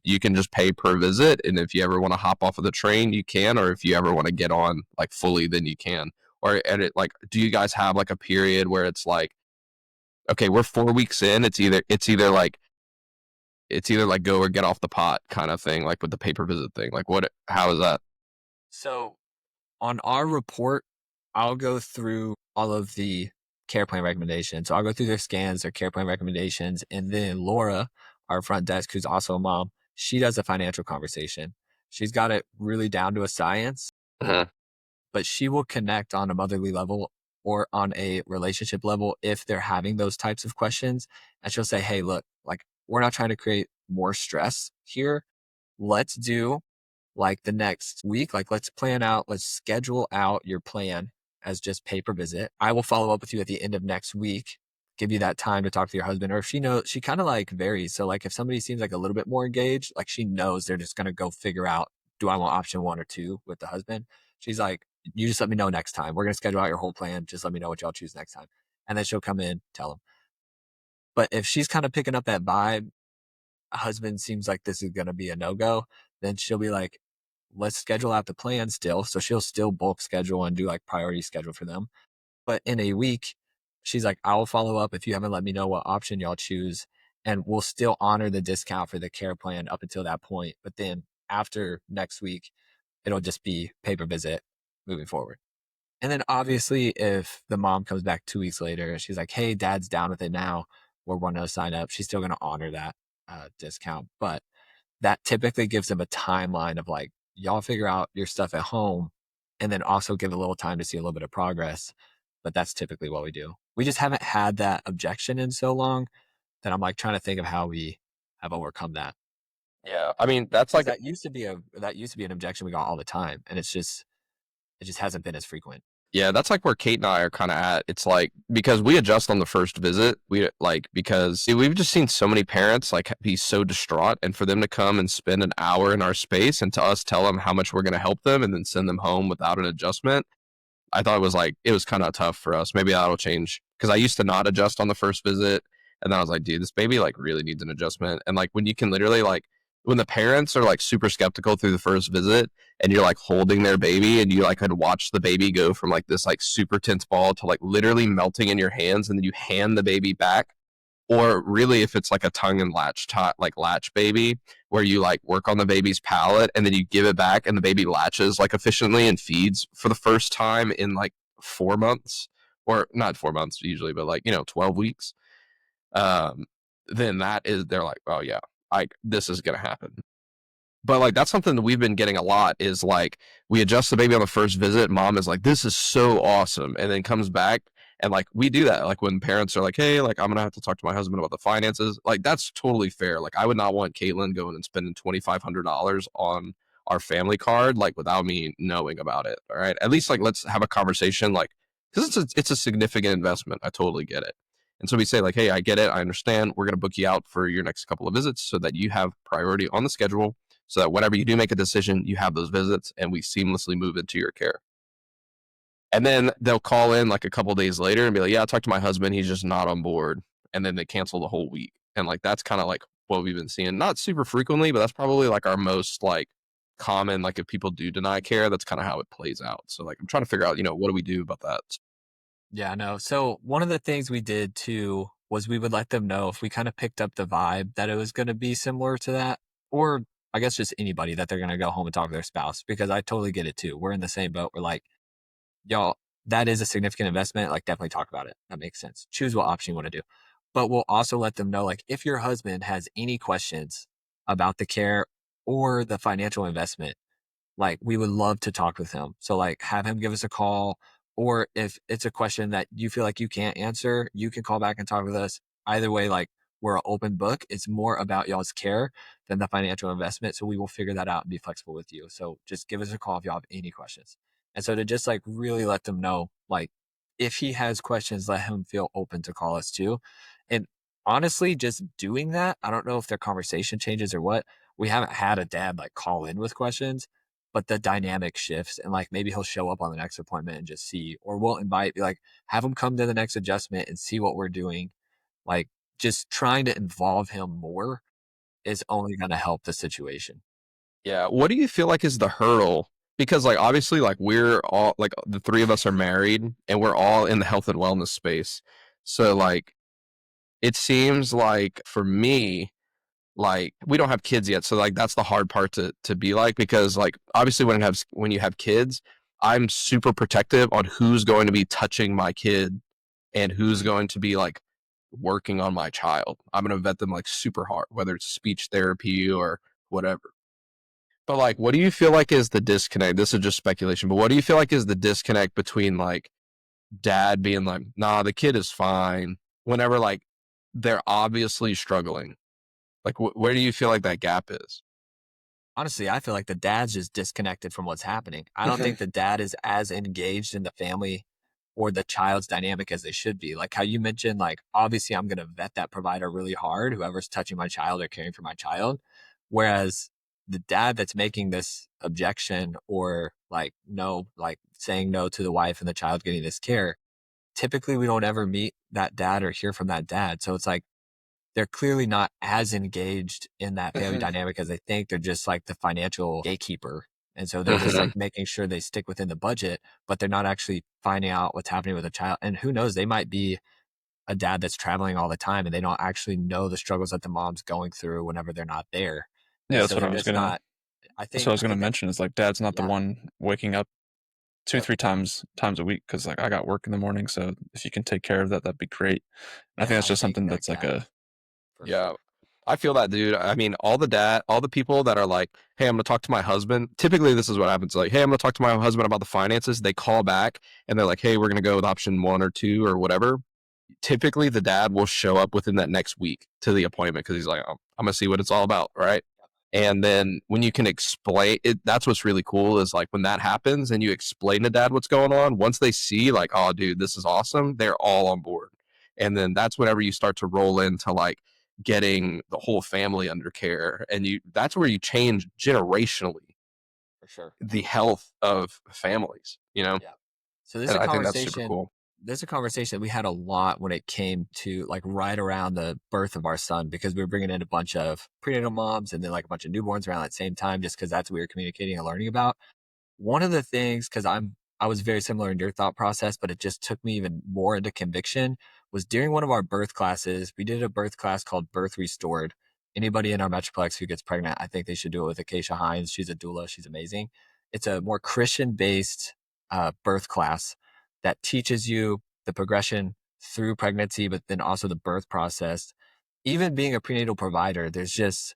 you can just pay per visit, and if you ever want to hop off of the train, you can, or if you ever want to get on like fully, then you can." Or like, do you guys have like a period where it's like, okay, we're 4 weeks in, it's either like go or get off the pot kind of thing, like with the pay per visit thing? Like how is that? So on our report, I'll go through all of the care plan recommendations. So I'll go through their scans, their care plan recommendations, and then Laura, our front desk, who's also a mom, she does a financial conversation. She's got it really down to a science, Uh-huh. but she will connect on a motherly level or on a relationship level if they're having those types of questions. And she'll say, hey, look, like we're not trying to create more stress here. Let's do like the next week, like let's schedule out your plan as just pay per visit. I will follow up with you at the end of next week, give you that time to talk to your husband. Or if she knows, she kind of like varies. So like if somebody seems like a little bit more engaged, like she knows they're just going to go figure out, do I want option 1 or 2 with the husband? She's like, you just let me know next time. We're going to schedule out your whole plan. Just let me know what y'all choose next time. And then she'll come in, tell them. But if she's kind of picking up that vibe, husband seems like this is going to be a no-go, then she'll be like, let's schedule out the plan still. So she'll still bulk schedule and do like priority schedule for them. But in a week, she's like, I'll follow up if you haven't let me know what option y'all choose. And we'll still honor the discount for the care plan up until that point. But then after next week, it'll just be pay per visit moving forward. And then obviously, if the mom comes back 2 weeks later and she's like, hey, dad's down with it now, we're wanting to sign up, she's still going to honor that discount. But that typically gives them a timeline of like, y'all figure out your stuff at home and then also give a little time to see a little bit of progress. But that's typically what we do. We just haven't had that objection in so long that I'm like trying to think of how we have overcome that. Yeah, I mean, that's like, That used to be an objection we got all the time. And it just hasn't been as frequent. yeah, that's like where Kate and I are kind of at. It's like, because we adjust on the first visit, because we've just seen so many parents like be so distraught, and for them to come and spend an hour in our space and to us tell them how much we're going to help them and then send them home without an adjustment, I thought it was kind of tough for us. Maybe that'll change, because I used to not adjust on the first visit, and then I was like, dude, this baby like really needs an adjustment. And like when you can literally like, when the parents are like super skeptical through the first visit, and you're like holding their baby, and you like could watch the baby go from like this like super tense ball to like literally melting in your hands, and then you hand the baby back. Or really, if it's like a tongue and latch baby, where you like work on the baby's palate and then you give it back and the baby latches like efficiently and feeds for the first time in like 4 months, or not 4 months usually, but like, 12 weeks. Then they're like, oh yeah, this is going to happen. But like, that's something that we've been getting a lot, is like, we adjust the baby on the first visit. Mom is like, this is so awesome. And then comes back And like we do that, like when parents are like, hey, like I'm gonna have to talk to my husband about the finances, like that's totally fair. Like I would not want Caitlin going and spending $2,500 on our family card, like without me knowing about it. All right. At least like let's have a conversation, like, because it's a significant investment. I totally get it. And so we say, like, hey, I get it. I understand. We're going to book you out for your next couple of visits so that you have priority on the schedule, so that whenever you do make a decision, you have those visits and we seamlessly move into your care. And then they'll call in like a couple of days later and be like, yeah, I talked to my husband. He's just not on board. And then they cancel the whole week. And like, that's kind of like what we've been seeing. Not super frequently, but that's probably like our most like common, like if people do deny care, that's kind of how it plays out. So like, I'm trying to figure out, what do we do about that? Yeah, no. So one of the things we did too was we would let them know if we kind of picked up the vibe that it was going to be similar to that, or I guess just anybody that they're going to go home and talk to their spouse, because I totally get it too. We're in the same boat. We're like, y'all, that is a significant investment. Like, definitely talk about it. That makes sense. Choose what option you want to do. But we'll also let them know, like, if your husband has any questions about the care or the financial investment, like we would love to talk with him. So like have him give us a call, or if it's a question that you feel like you can't answer, you can call back and talk with us. Either way, like we're an open book. It's more about y'all's care than the financial investment. So we will figure that out and be flexible with you. So just give us a call if y'all have any questions. And so to just like really let them know, like if he has questions, let him feel open to call us too. And honestly, just doing that, I don't know if their conversation changes or what. We haven't had a dad like call in with questions, but the dynamic shifts, and like maybe he'll show up on the next appointment and just see, or we'll be like, have him come to the next adjustment and see what we're doing. Like just trying to involve him more is only going to help the situation. Yeah. What do you feel like is the hurdle? Because like obviously like we're all like the three of us are married and we're all in the health and wellness space. So like it seems like for me, like we don't have kids yet, so like that's the hard part to be like, because like obviously when you have kids, I'm super protective on who's going to be touching my kid and who's going to be like working on my child. I'm going to vet them like super hard, whether it's speech therapy or whatever. But like, what do you feel like is the disconnect? This is just speculation, but what do you feel like is the disconnect between like dad being like, nah, the kid is fine, whenever like they're obviously struggling? Like, where do you feel like that gap is? Honestly, I feel like the dad's just disconnected from what's happening. I don't think the dad is as engaged in the family or the child's dynamic as they should be. Like how you mentioned, like, obviously, I'm going to vet that provider really hard, whoever's touching my child or caring for my child. Whereas the dad that's making this objection or like, no, like saying no to the wife and the child getting this care, typically we don't ever meet that dad or hear from that dad. So it's like, they're clearly not as engaged in that family dynamic as they think. They're just like the financial gatekeeper. And so they're just like making sure they stick within the budget, but they're not actually finding out what's happening with a child. And who knows, they might be a dad that's traveling all the time and they don't actually know the struggles that the mom's going through whenever they're not there. Yeah, And that's so what I they're was just gonna. not, I That's what I think, was gonna that, mention. Is like dad's not the yeah, one waking up two, yep, three times a week, because like I got work in the morning. So if you can take care of that, that'd be great. And I think yeah, that's I just think something that that's like gap a for Yeah, sure. I feel that, dude. I mean, all the people that are like, hey, I'm gonna talk to my husband. Typically, this is what happens. Like, hey, I'm gonna talk to my husband about the finances. They call back and they're like, hey, we're gonna go with option 1 or 2 or whatever. Typically, the dad will show up within that next week to the appointment because he's like, oh, I'm gonna see what it's all about, right? And then when you can explain it, that's what's really cool is like when that happens and you explain to dad what's going on, once they see like, oh, dude, this is awesome, they're all on board. And then that's whenever you start to roll into like getting the whole family under care. And that's where you change generationally For sure. the health of families, Yeah. So this is And a I think that's super conversation. cool. There's a conversation we had a lot when it came to like right around the birth of our son, because we were bringing in a bunch of prenatal moms and then like a bunch of newborns around at the same time, just because that's what we were communicating and learning about. One of the things, because I was very similar in your thought process, but it just took me even more into conviction, was during one of our birth classes. We did a birth class called Birth Restored. Anybody in our Metroplex who gets pregnant, I think they should do it with Acacia Hines. She's a doula. She's amazing. It's a more Christian based birth class that teaches you the progression through pregnancy, but then also the birth process. Even being a prenatal provider, there's just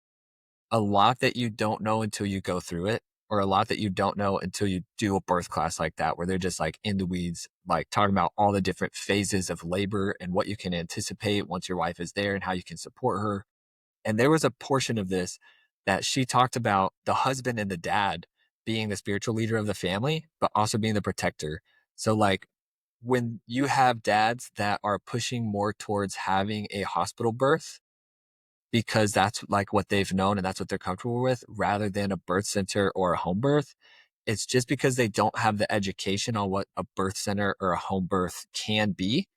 a lot that you don't know until you go through it. or a lot that you don't know until you do a birth class like that, where they're just like in the weeds, like talking about all the different phases of labor and what you can anticipate once your wife is there and how you can support her. And there was a portion of this that she talked about the husband and the dad being the spiritual leader of the family, but also being the protector. So, like, when you have dads that are pushing more towards having a hospital birth, because that's like what they've known and that's what they're comfortable with, rather than a birth center or a home birth, it's just because they don't have the education on what a birth center or a home birth can be.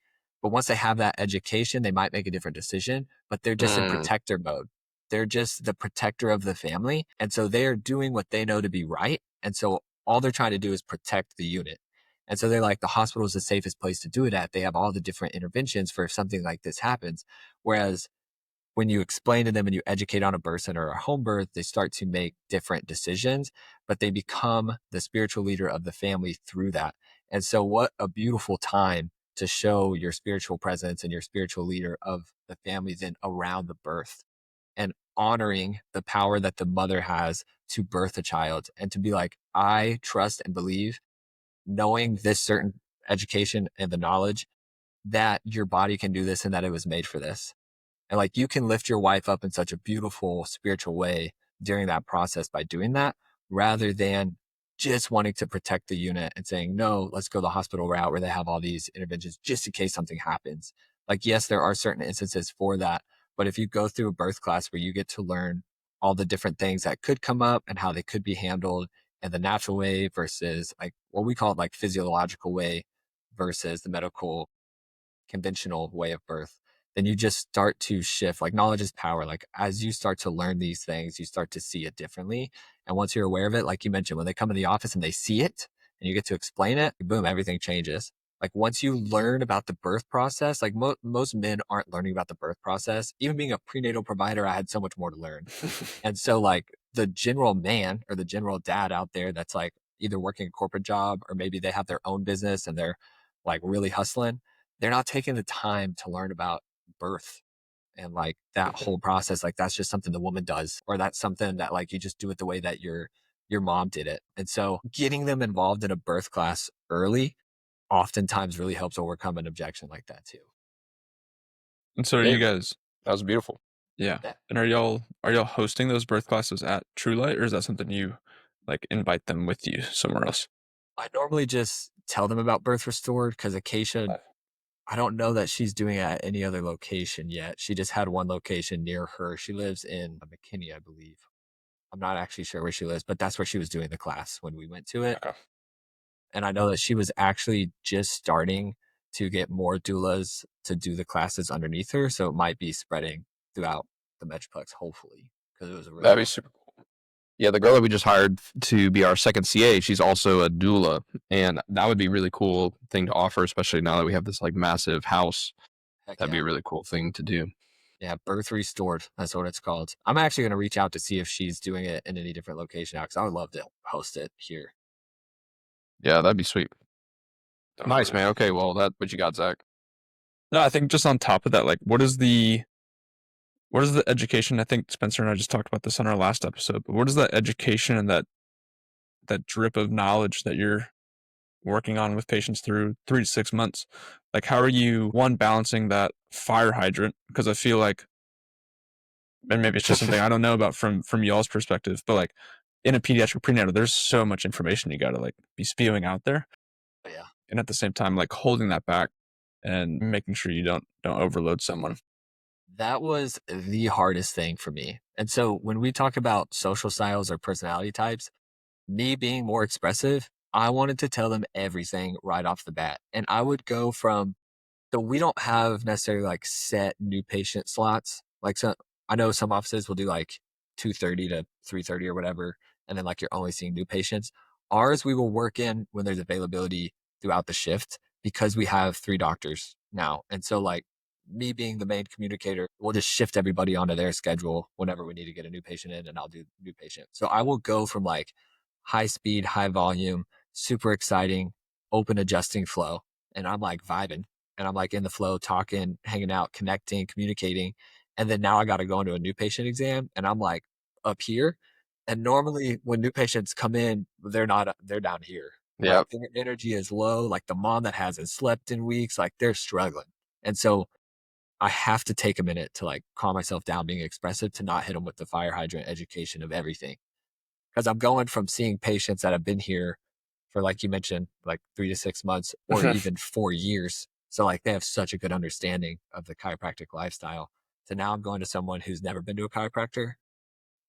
But once they have that education, they might make a different decision, but they're just in Mm, protector mode. They're just the protector of the family. And so they are doing what they know to be right. And so all they're trying to do is protect the unit. And so they're like, the hospital is the safest place to do it at. They have all the different interventions for if something like this happens. Whereas when you explain to them and you educate on a birth center or a home birth, they start to make different decisions, but they become the spiritual leader of the family through that. And so, what a beautiful time to show your spiritual presence and your spiritual leader of the family then around the birth and honoring the power that the mother has to birth a child and to be like, I trust and believe, knowing this certain education and the knowledge that your body can do this and that it was made for this. And like you can lift your wife up in such a beautiful spiritual way during that process by doing that, rather than just wanting to protect the unit and saying, no, let's go the hospital route where they have all these interventions just in case something happens. Like, yes, there are certain instances for that. But if you go through a birth class where you get to learn all the different things that could come up and how they could be handled in the natural way versus like what we call it, like physiological way versus the medical conventional way of birth, then you just start to shift. Like knowledge is power. Like as you start to learn these things, you start to see it differently. And once you're aware of it, like you mentioned, when they come in the office and they see it and you get to explain it, boom, everything changes. Like once you learn about the birth process, like most men aren't learning about the birth process. Even being a prenatal provider, I had so much more to learn. And so like the general man or the general dad out there that's like either working a corporate job or maybe they have their own business and they're like really hustling, they're not taking the time to learn about birth and like that whole process. Like that's just something the woman does, or that's something that like you just do it the way that your mom did it. And so getting them involved in a birth class early oftentimes really helps overcome an objection like that too. And so are yeah, you guys? that was beautiful. Yeah. Yeah. And are y'all hosting those birth classes at True Light, or is that something you like invite them with you somewhere else? I normally just tell them about Birth Restored because Acacia, I don't know that she's doing it at any other location yet. She just had one location near her. She lives in McKinney, I believe. I'm not actually sure where she lives, but that's where she was doing the class when we went to it. Okay. And I know that she was actually just starting to get more doulas to do the classes underneath her. So it might be spreading throughout the Metroplex, hopefully, because it was a really That'd be super cool. Yeah, the girl that we just hired to be our second CA, she's also a doula, and that would be a really cool thing to offer, especially now that we have this like massive house. heck That'd be yeah. a really cool thing to do. Yeah, Birth Restored. That's what it's called. I'm actually going to reach out to see if she's doing it in any different location now because I would love to host it here. Yeah, that'd be sweet. Nice, Definitely. man. Okay, well, that what you got, Zach? No, I think just on top of that, like what is the education? I think Spencer and I just talked about this on our last episode, but what is that education and that drip of knowledge that you're working on with patients through 3 to 6 months? Like how are you one balancing that fire hydrant? Because I feel like, and maybe it's just something I don't know about from y'all's perspective, but like in a pediatric prenatal, there's so much information you gotta like be spewing out there. But yeah, And at the same time, like holding that back and making sure you don't overload someone. that was the hardest thing for me. And so when we talk about social styles or personality types, me being more expressive, I wanted to tell them everything right off the bat. And I would go from, so we don't have necessarily like set new patient slots. Like so I know some offices will do like 2:30 to 3:30 or whatever. And then like you're only seeing new patients. Ours, we will work in when there's availability throughout the shift because we have 3 doctors now. And so like me being the main communicator, we'll just shift everybody onto their schedule whenever we need to get a new patient in and I'll do new patient. So I will go from like high speed, high volume, super exciting, open adjusting flow. And I'm like vibing and I'm like in the flow, talking, hanging out, connecting, communicating. And then now I got to go into a new patient exam and I'm like up here. And normally when new patients come in, they're down here. Yep. Like their energy is low, like the mom that hasn't slept in weeks, like they're struggling. And so I have to take a minute to like calm myself down being expressive to not hit them with the fire hydrant education of everything. Because I'm going from seeing patients that have been here for, like you mentioned, like 3 to 6 months or even 4 years. So like they have such a good understanding of the chiropractic lifestyle. So now I'm going to someone who's never been to a chiropractor.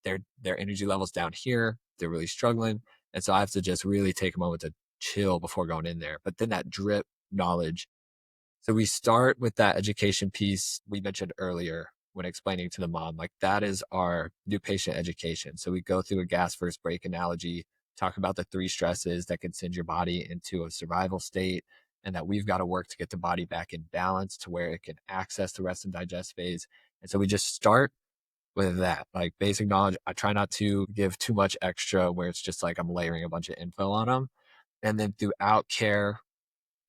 Their energy levels down here, they're really struggling. And so I have to just really take a moment to chill before going in there. But then that drip knowledge. So we start with that education piece we mentioned earlier when explaining to the mom, like that is our new patient education. So we go through a gas first break analogy, talk about the 3 stresses that can send your body into a survival state, and that we've got to work to get the body back in balance to where it can access the rest and digest phase. And so we just start with that, like basic knowledge. I try not to give too much extra where it's just like I'm layering a bunch of info on them. And then throughout care,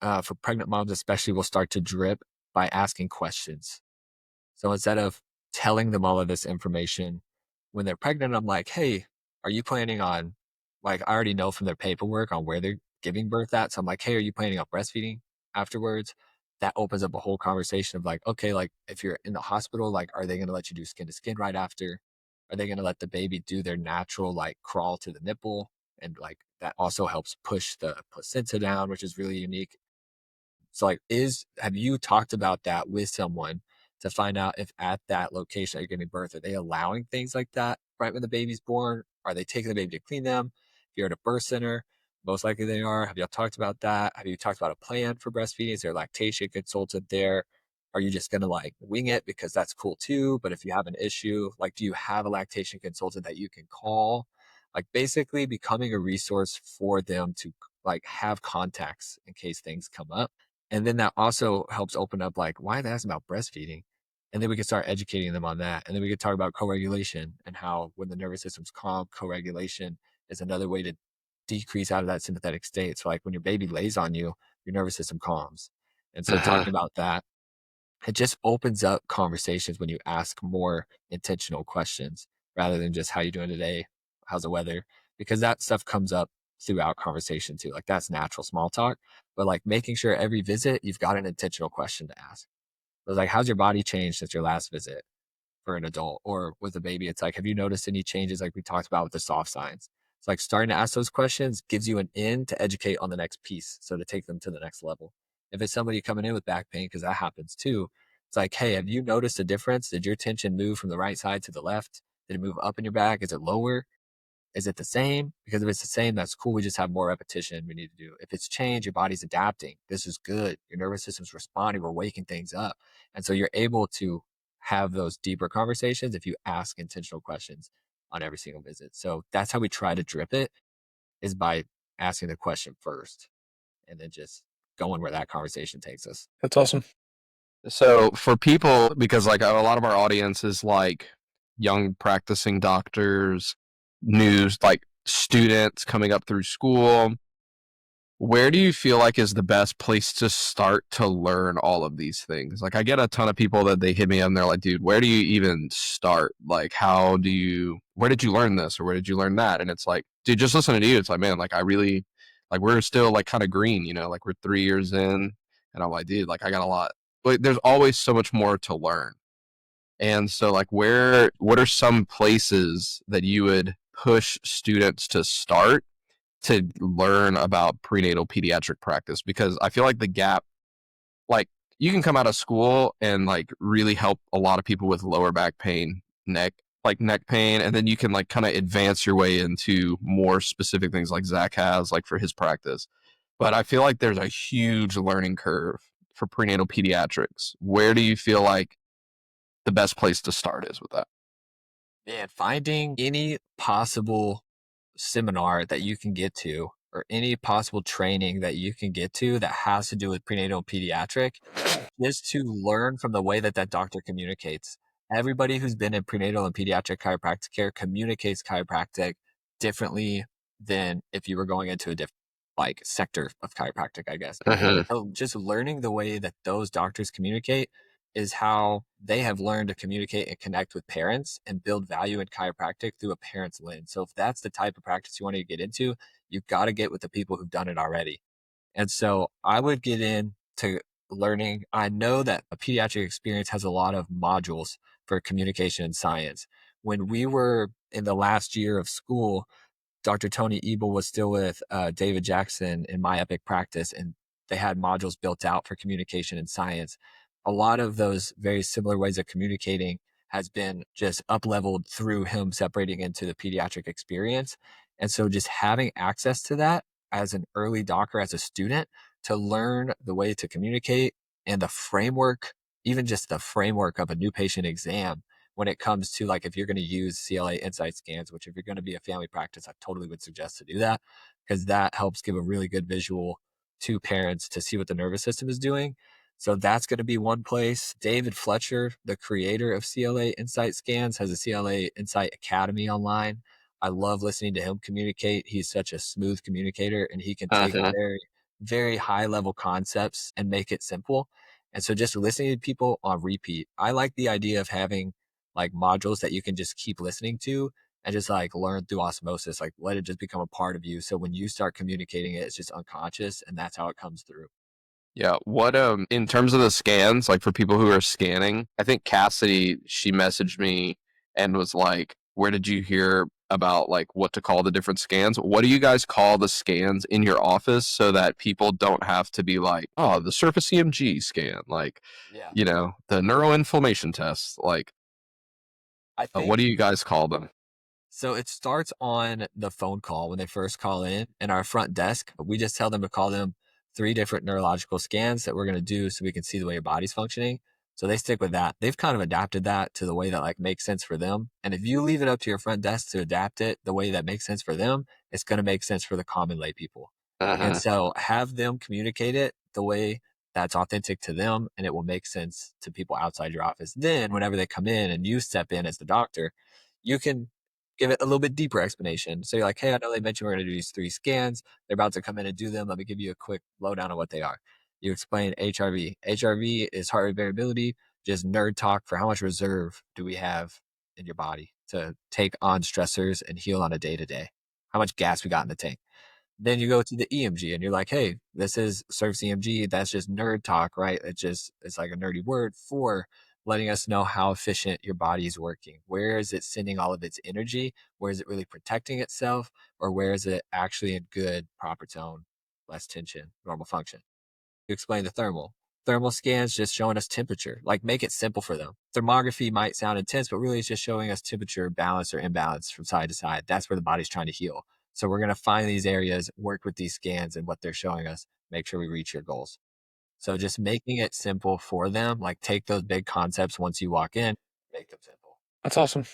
for pregnant moms especially, will start to drip by asking questions. So instead of telling them all of this information when they're pregnant, I'm like, hey, are you planning on, like, I already know from their paperwork on where they're giving birth at. So I'm like, hey, are you planning on breastfeeding afterwards? That opens up a whole conversation of like, okay, like if you're in the hospital, like, are they going to let you do skin to skin right after? Are they going to let the baby do their natural, like, crawl to the nipple? And like that also helps push the placenta down, which is really unique. So like have you talked about that with someone to find out if at that location that you're giving birth, are they allowing things like that right when the baby's born? Are they taking the baby to clean them? If you're at a birth center, most likely they are. Have y'all talked about that? Have you talked about a plan for breastfeeding? Is there a lactation consultant there? Are you just gonna like wing it because that's cool too? But if you have an issue, like do you have a lactation consultant that you can call? Like basically becoming a resource for them to like have contacts in case things come up. And then that also helps open up like, why are they asking about breastfeeding? And then we can start educating them on that. And then we can talk about co-regulation and how when the nervous system's calm, co-regulation is another way to decrease out of that sympathetic state. So like when your baby lays on you, your nervous system calms. And so talking about that, it just opens up conversations when you ask more intentional questions rather than just how you doing today? How's the weather? Because that stuff comes up throughout conversation too. Like that's natural small talk, but like making sure every visit you've got an intentional question to ask. It was like, how's your body changed since your last visit for an adult or with a baby? It's like, have you noticed any changes like we talked about with the soft signs? It's like starting to ask those questions gives you an in to educate on the next piece. So to take them to the next level. If it's somebody coming in with back pain, because that happens too, it's like, hey, have you noticed a difference? Did your tension move from the right side to the left? Did it move up in your back? Is it lower? Is it the same? Because if it's the same, that's cool. We just have more repetition we need to do. If it's changed, your body's adapting. This is good. Your nervous system's responding. We're waking things up. And so you're able to have those deeper conversations if you ask intentional questions on every single visit. So that's how we try to drip it, is by asking the question first and then just going where that conversation takes us. That's awesome. So for people, because like a lot of our audience is like young practicing doctors, news, like students coming up through school, where do you feel like is the best place to start to learn all of these things? Like I get a ton of people that they hit me up and they're like, dude, where do you even start? Like, where did you learn this? Or where did you learn that? And it's like, dude, just listening to you, it's like, man, like I really, like we're still like kind of green, like we're 3 years in. And I'm like, dude, like I got a lot. Like there's always so much more to learn. And so like what are some places that you would push students to start to learn about prenatal pediatric practice? Because I feel like the gap, like you can come out of school and like really help a lot of people with lower back pain, neck pain, and then you can like kind of advance your way into more specific things like Zach has like for his practice. But I feel like there's a huge learning curve for prenatal pediatrics. Where do you feel like the best place to start is with that? Man, finding any possible seminar that you can get to or any possible training that you can get to that has to do with prenatal pediatric is to learn from the way that that doctor communicates. Everybody who's been in prenatal and pediatric chiropractic care communicates chiropractic differently than if you were going into a different like sector of chiropractic, I guess. So just learning the way that those doctors communicate is how they have learned to communicate and connect with parents and build value in chiropractic through a parent's lens. So if that's the type of practice you want to get into, you've got to get with the people who've done it already. And so I would get into learning. I know that a pediatric experience has a lot of modules for communication and science. When we were in the last year of school, Dr. Tony Ebel was still with David Jackson in My Epic Practice, and they had modules built out for communication and science. A lot of those very similar ways of communicating has been just up leveled through him separating into the pediatric experience. And so just having access to that as an early docker, as a student, to learn the way to communicate and the framework, even just the framework of a new patient exam when it comes to like if you're going to use CLA insight scans, which if you're going to be a family practice, I totally would suggest to do that because that helps give a really good visual to parents to see what the nervous system is doing. So that's going to be one place. David Fletcher, the creator of CLA Insight Scans, has a CLA Insight Academy online. I love listening to him communicate. He's such a smooth communicator and he can take Uh-huh. very, very high level concepts and make it simple. And so just listening to people on repeat, I like the idea of having like modules that you can just keep listening to and just like learn through osmosis, like let it just become a part of you. So when you start communicating it, it's just unconscious and that's how it comes through. Yeah. What in terms of the scans, like for people who are scanning, I think Cassidy, she messaged me and was like, where did you hear about like what to call the different scans? What do you guys call the scans in your office so that people don't have to be like, oh, the surface EMG scan, like, Yeah. the neuroinflammation test, like, I what think do you guys call them? so it starts on the phone call when they first call in and our front desk. We just tell them to call them 3 different neurological scans that we're going to do so we can see the way your body's functioning. So they stick with that. They've kind of adapted that to the way that like makes sense for them. And if you leave it up to your front desk to adapt it the way that makes sense for them, it's going to make sense for the common lay people. And Uh-huh. so have them communicate it the way that's authentic to them and it will make sense to people outside your office. Then whenever they come in and you step in as the doctor, you can give it a little bit deeper explanation. So you're like, hey, I know they mentioned we're going to do these 3 scans. They're about to come in and do them. Let me give you a quick lowdown on what they are. You explain HRV. HRV is heart rate variability, just nerd talk for how much reserve do we have in your body to take on stressors and heal on a day to day. How much gas we got in the tank. Then you go to the EMG and you're like, hey, this is surface EMG. That's just nerd talk, right? It's like a nerdy word for letting us know how efficient your body is working. Where is it sending all of its energy? Where is it really protecting itself? Or where is it actually in good, proper tone, less tension, normal function? You explain the thermal. Thermal scans just showing us temperature. Like make it simple for them. Thermography might sound intense, but really it's just showing us temperature balance or imbalance from side to side. That's where the body's trying to heal. So we're going to find these areas, work with these scans and what they're showing us, make sure we reach your goals. So just making it simple for them, like take those big concepts once you walk in, make them simple. That's awesome.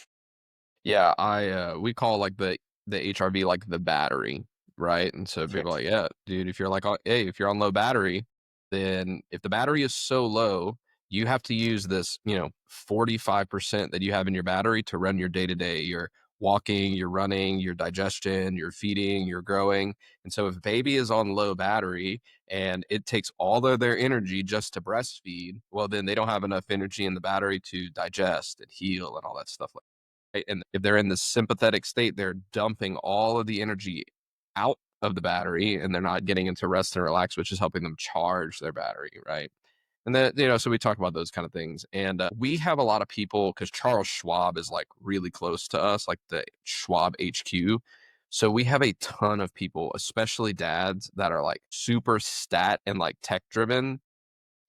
Yeah, we call like the HRV like the battery, right? And so people are Yes. like, yeah, dude, if you're like, hey, if you're on low battery, then if the battery is so low, you have to use this, 45% that you have in your battery to run your day to day. You're walking, you're running, your digestion, you're feeding, you're growing. And so if baby is on low battery and it takes all of their energy just to breastfeed, well, then they don't have enough energy in the battery to digest and heal and all that stuff right? And if they're in the sympathetic state, they're dumping all of the energy out of the battery and they're not getting into rest and relax, which is helping them charge their battery, right? And then, so we talk about those kind of things. And we have a lot of people because Charles Schwab is like really close to us, like the Schwab HQ. So we have a ton of people, especially dads, that are like super stat and like tech driven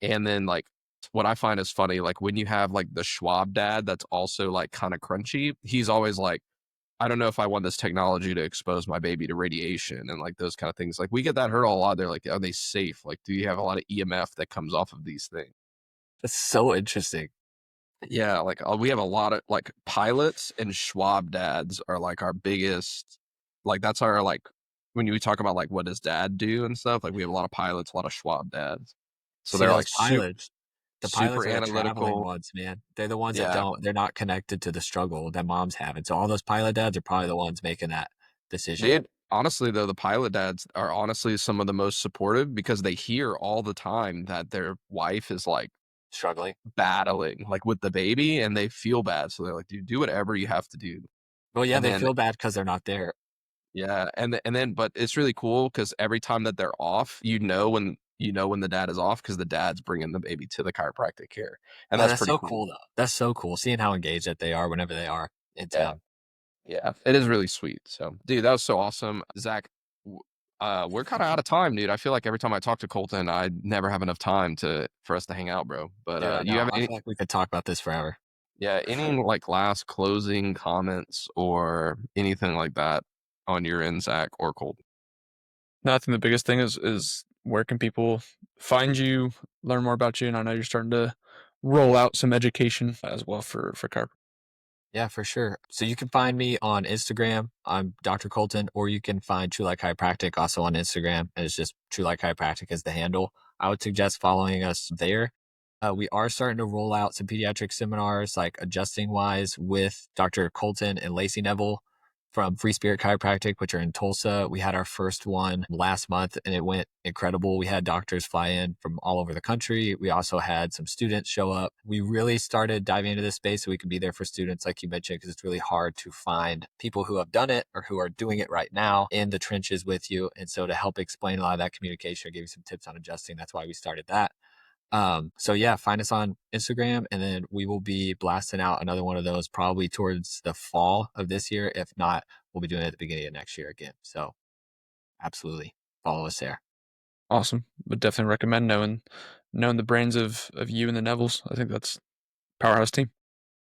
and then like what I find is funny, like when you have like the Schwab dad that's also like kind of crunchy, he's always like, I don't know if I want this technology to expose my baby to radiation and like those kind of things. Like we get that hurdle a lot. They're like, are they safe? Like, do you have a lot of EMF that comes off of these things? That's so interesting. Yeah, like we have a lot of like pilots and Schwab dads are like our biggest, like that's our like when we talk about like what does dad do and stuff, like we have a lot of pilots, a lot of Schwab dads. So See they're those like super pilots. The super pilots are the traveling analytical. ones, man. They're the ones that Yeah. they're not connected to the struggle that mom's having. So all those pilot dads are probably the ones making that decision. Dude, honestly though, the pilot dads are honestly some of the most supportive because they hear all the time that their wife is like struggling. battling like with the baby, and they feel bad. So they're like, dude, do whatever you have to do. Well, yeah, And they then feel bad because they're not there. yeah, and then but it's really cool because every time that they're off, when the dad is off because the dad's bringing the baby to the chiropractic care, and Oh, that's that's pretty so cool. cool, though. That's so cool seeing how engaged that they are whenever they are in Yeah, town. yeah, it is really sweet. So, dude, that was so awesome, Zach. We're kind of out of time, dude. I feel like every time I talk to Colton, I never have enough time for us to hang out, bro. But Dude, I you know. have I feel like we could talk about this forever. any like last closing comments or anything like that on your end, Zach or Colton? No, I think the biggest thing is where can people find you, learn more about you, and I know you're starting to roll out some education as well for chiropractic. Yeah, for sure. So you can find me on Instagram. I'm Dr. Colton, or you can find True Light Chiropractic also on Instagram. And it's just True Light Chiropractic is the handle. I would suggest following us there. We are starting to roll out some pediatric seminars, like adjusting wise, with Dr. Colton and Lacey Neville from Free Spirit Chiropractic, which are in Tulsa. We had our first one last month and it went incredible. We had doctors fly in from all over the country. We also had some students show up. We really started diving into this space so we could be there for students, like you mentioned, because it's really hard to find people who have done it or who are doing it right now in the trenches with you. And so to help explain a lot of that communication, give you some tips on adjusting. That's why we started that. So yeah, find us on Instagram, and then we will be blasting out another one of those probably towards the fall of this year. If not, we'll be doing it at the beginning of next year again. So absolutely follow us there. Awesome. Would definitely recommend knowing the brains of you and the Nevilles. I think that's powerhouse team.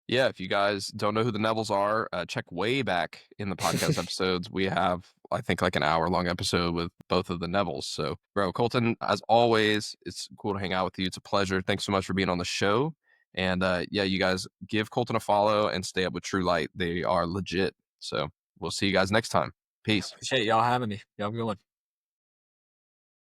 Yeah, if you guys don't know who the Nevilles are, check way back in the podcast episodes. We have, I think, like an hour-long episode with both of the Nevilles. So, bro, Colton, as always, it's cool to hang out with you. It's a pleasure. Thanks so much for being on the show. And yeah, you guys give Colton a follow and stay up with True Light. They are legit. So we'll see you guys next time. Peace. Appreciate y'all having me. Y'all have a good one.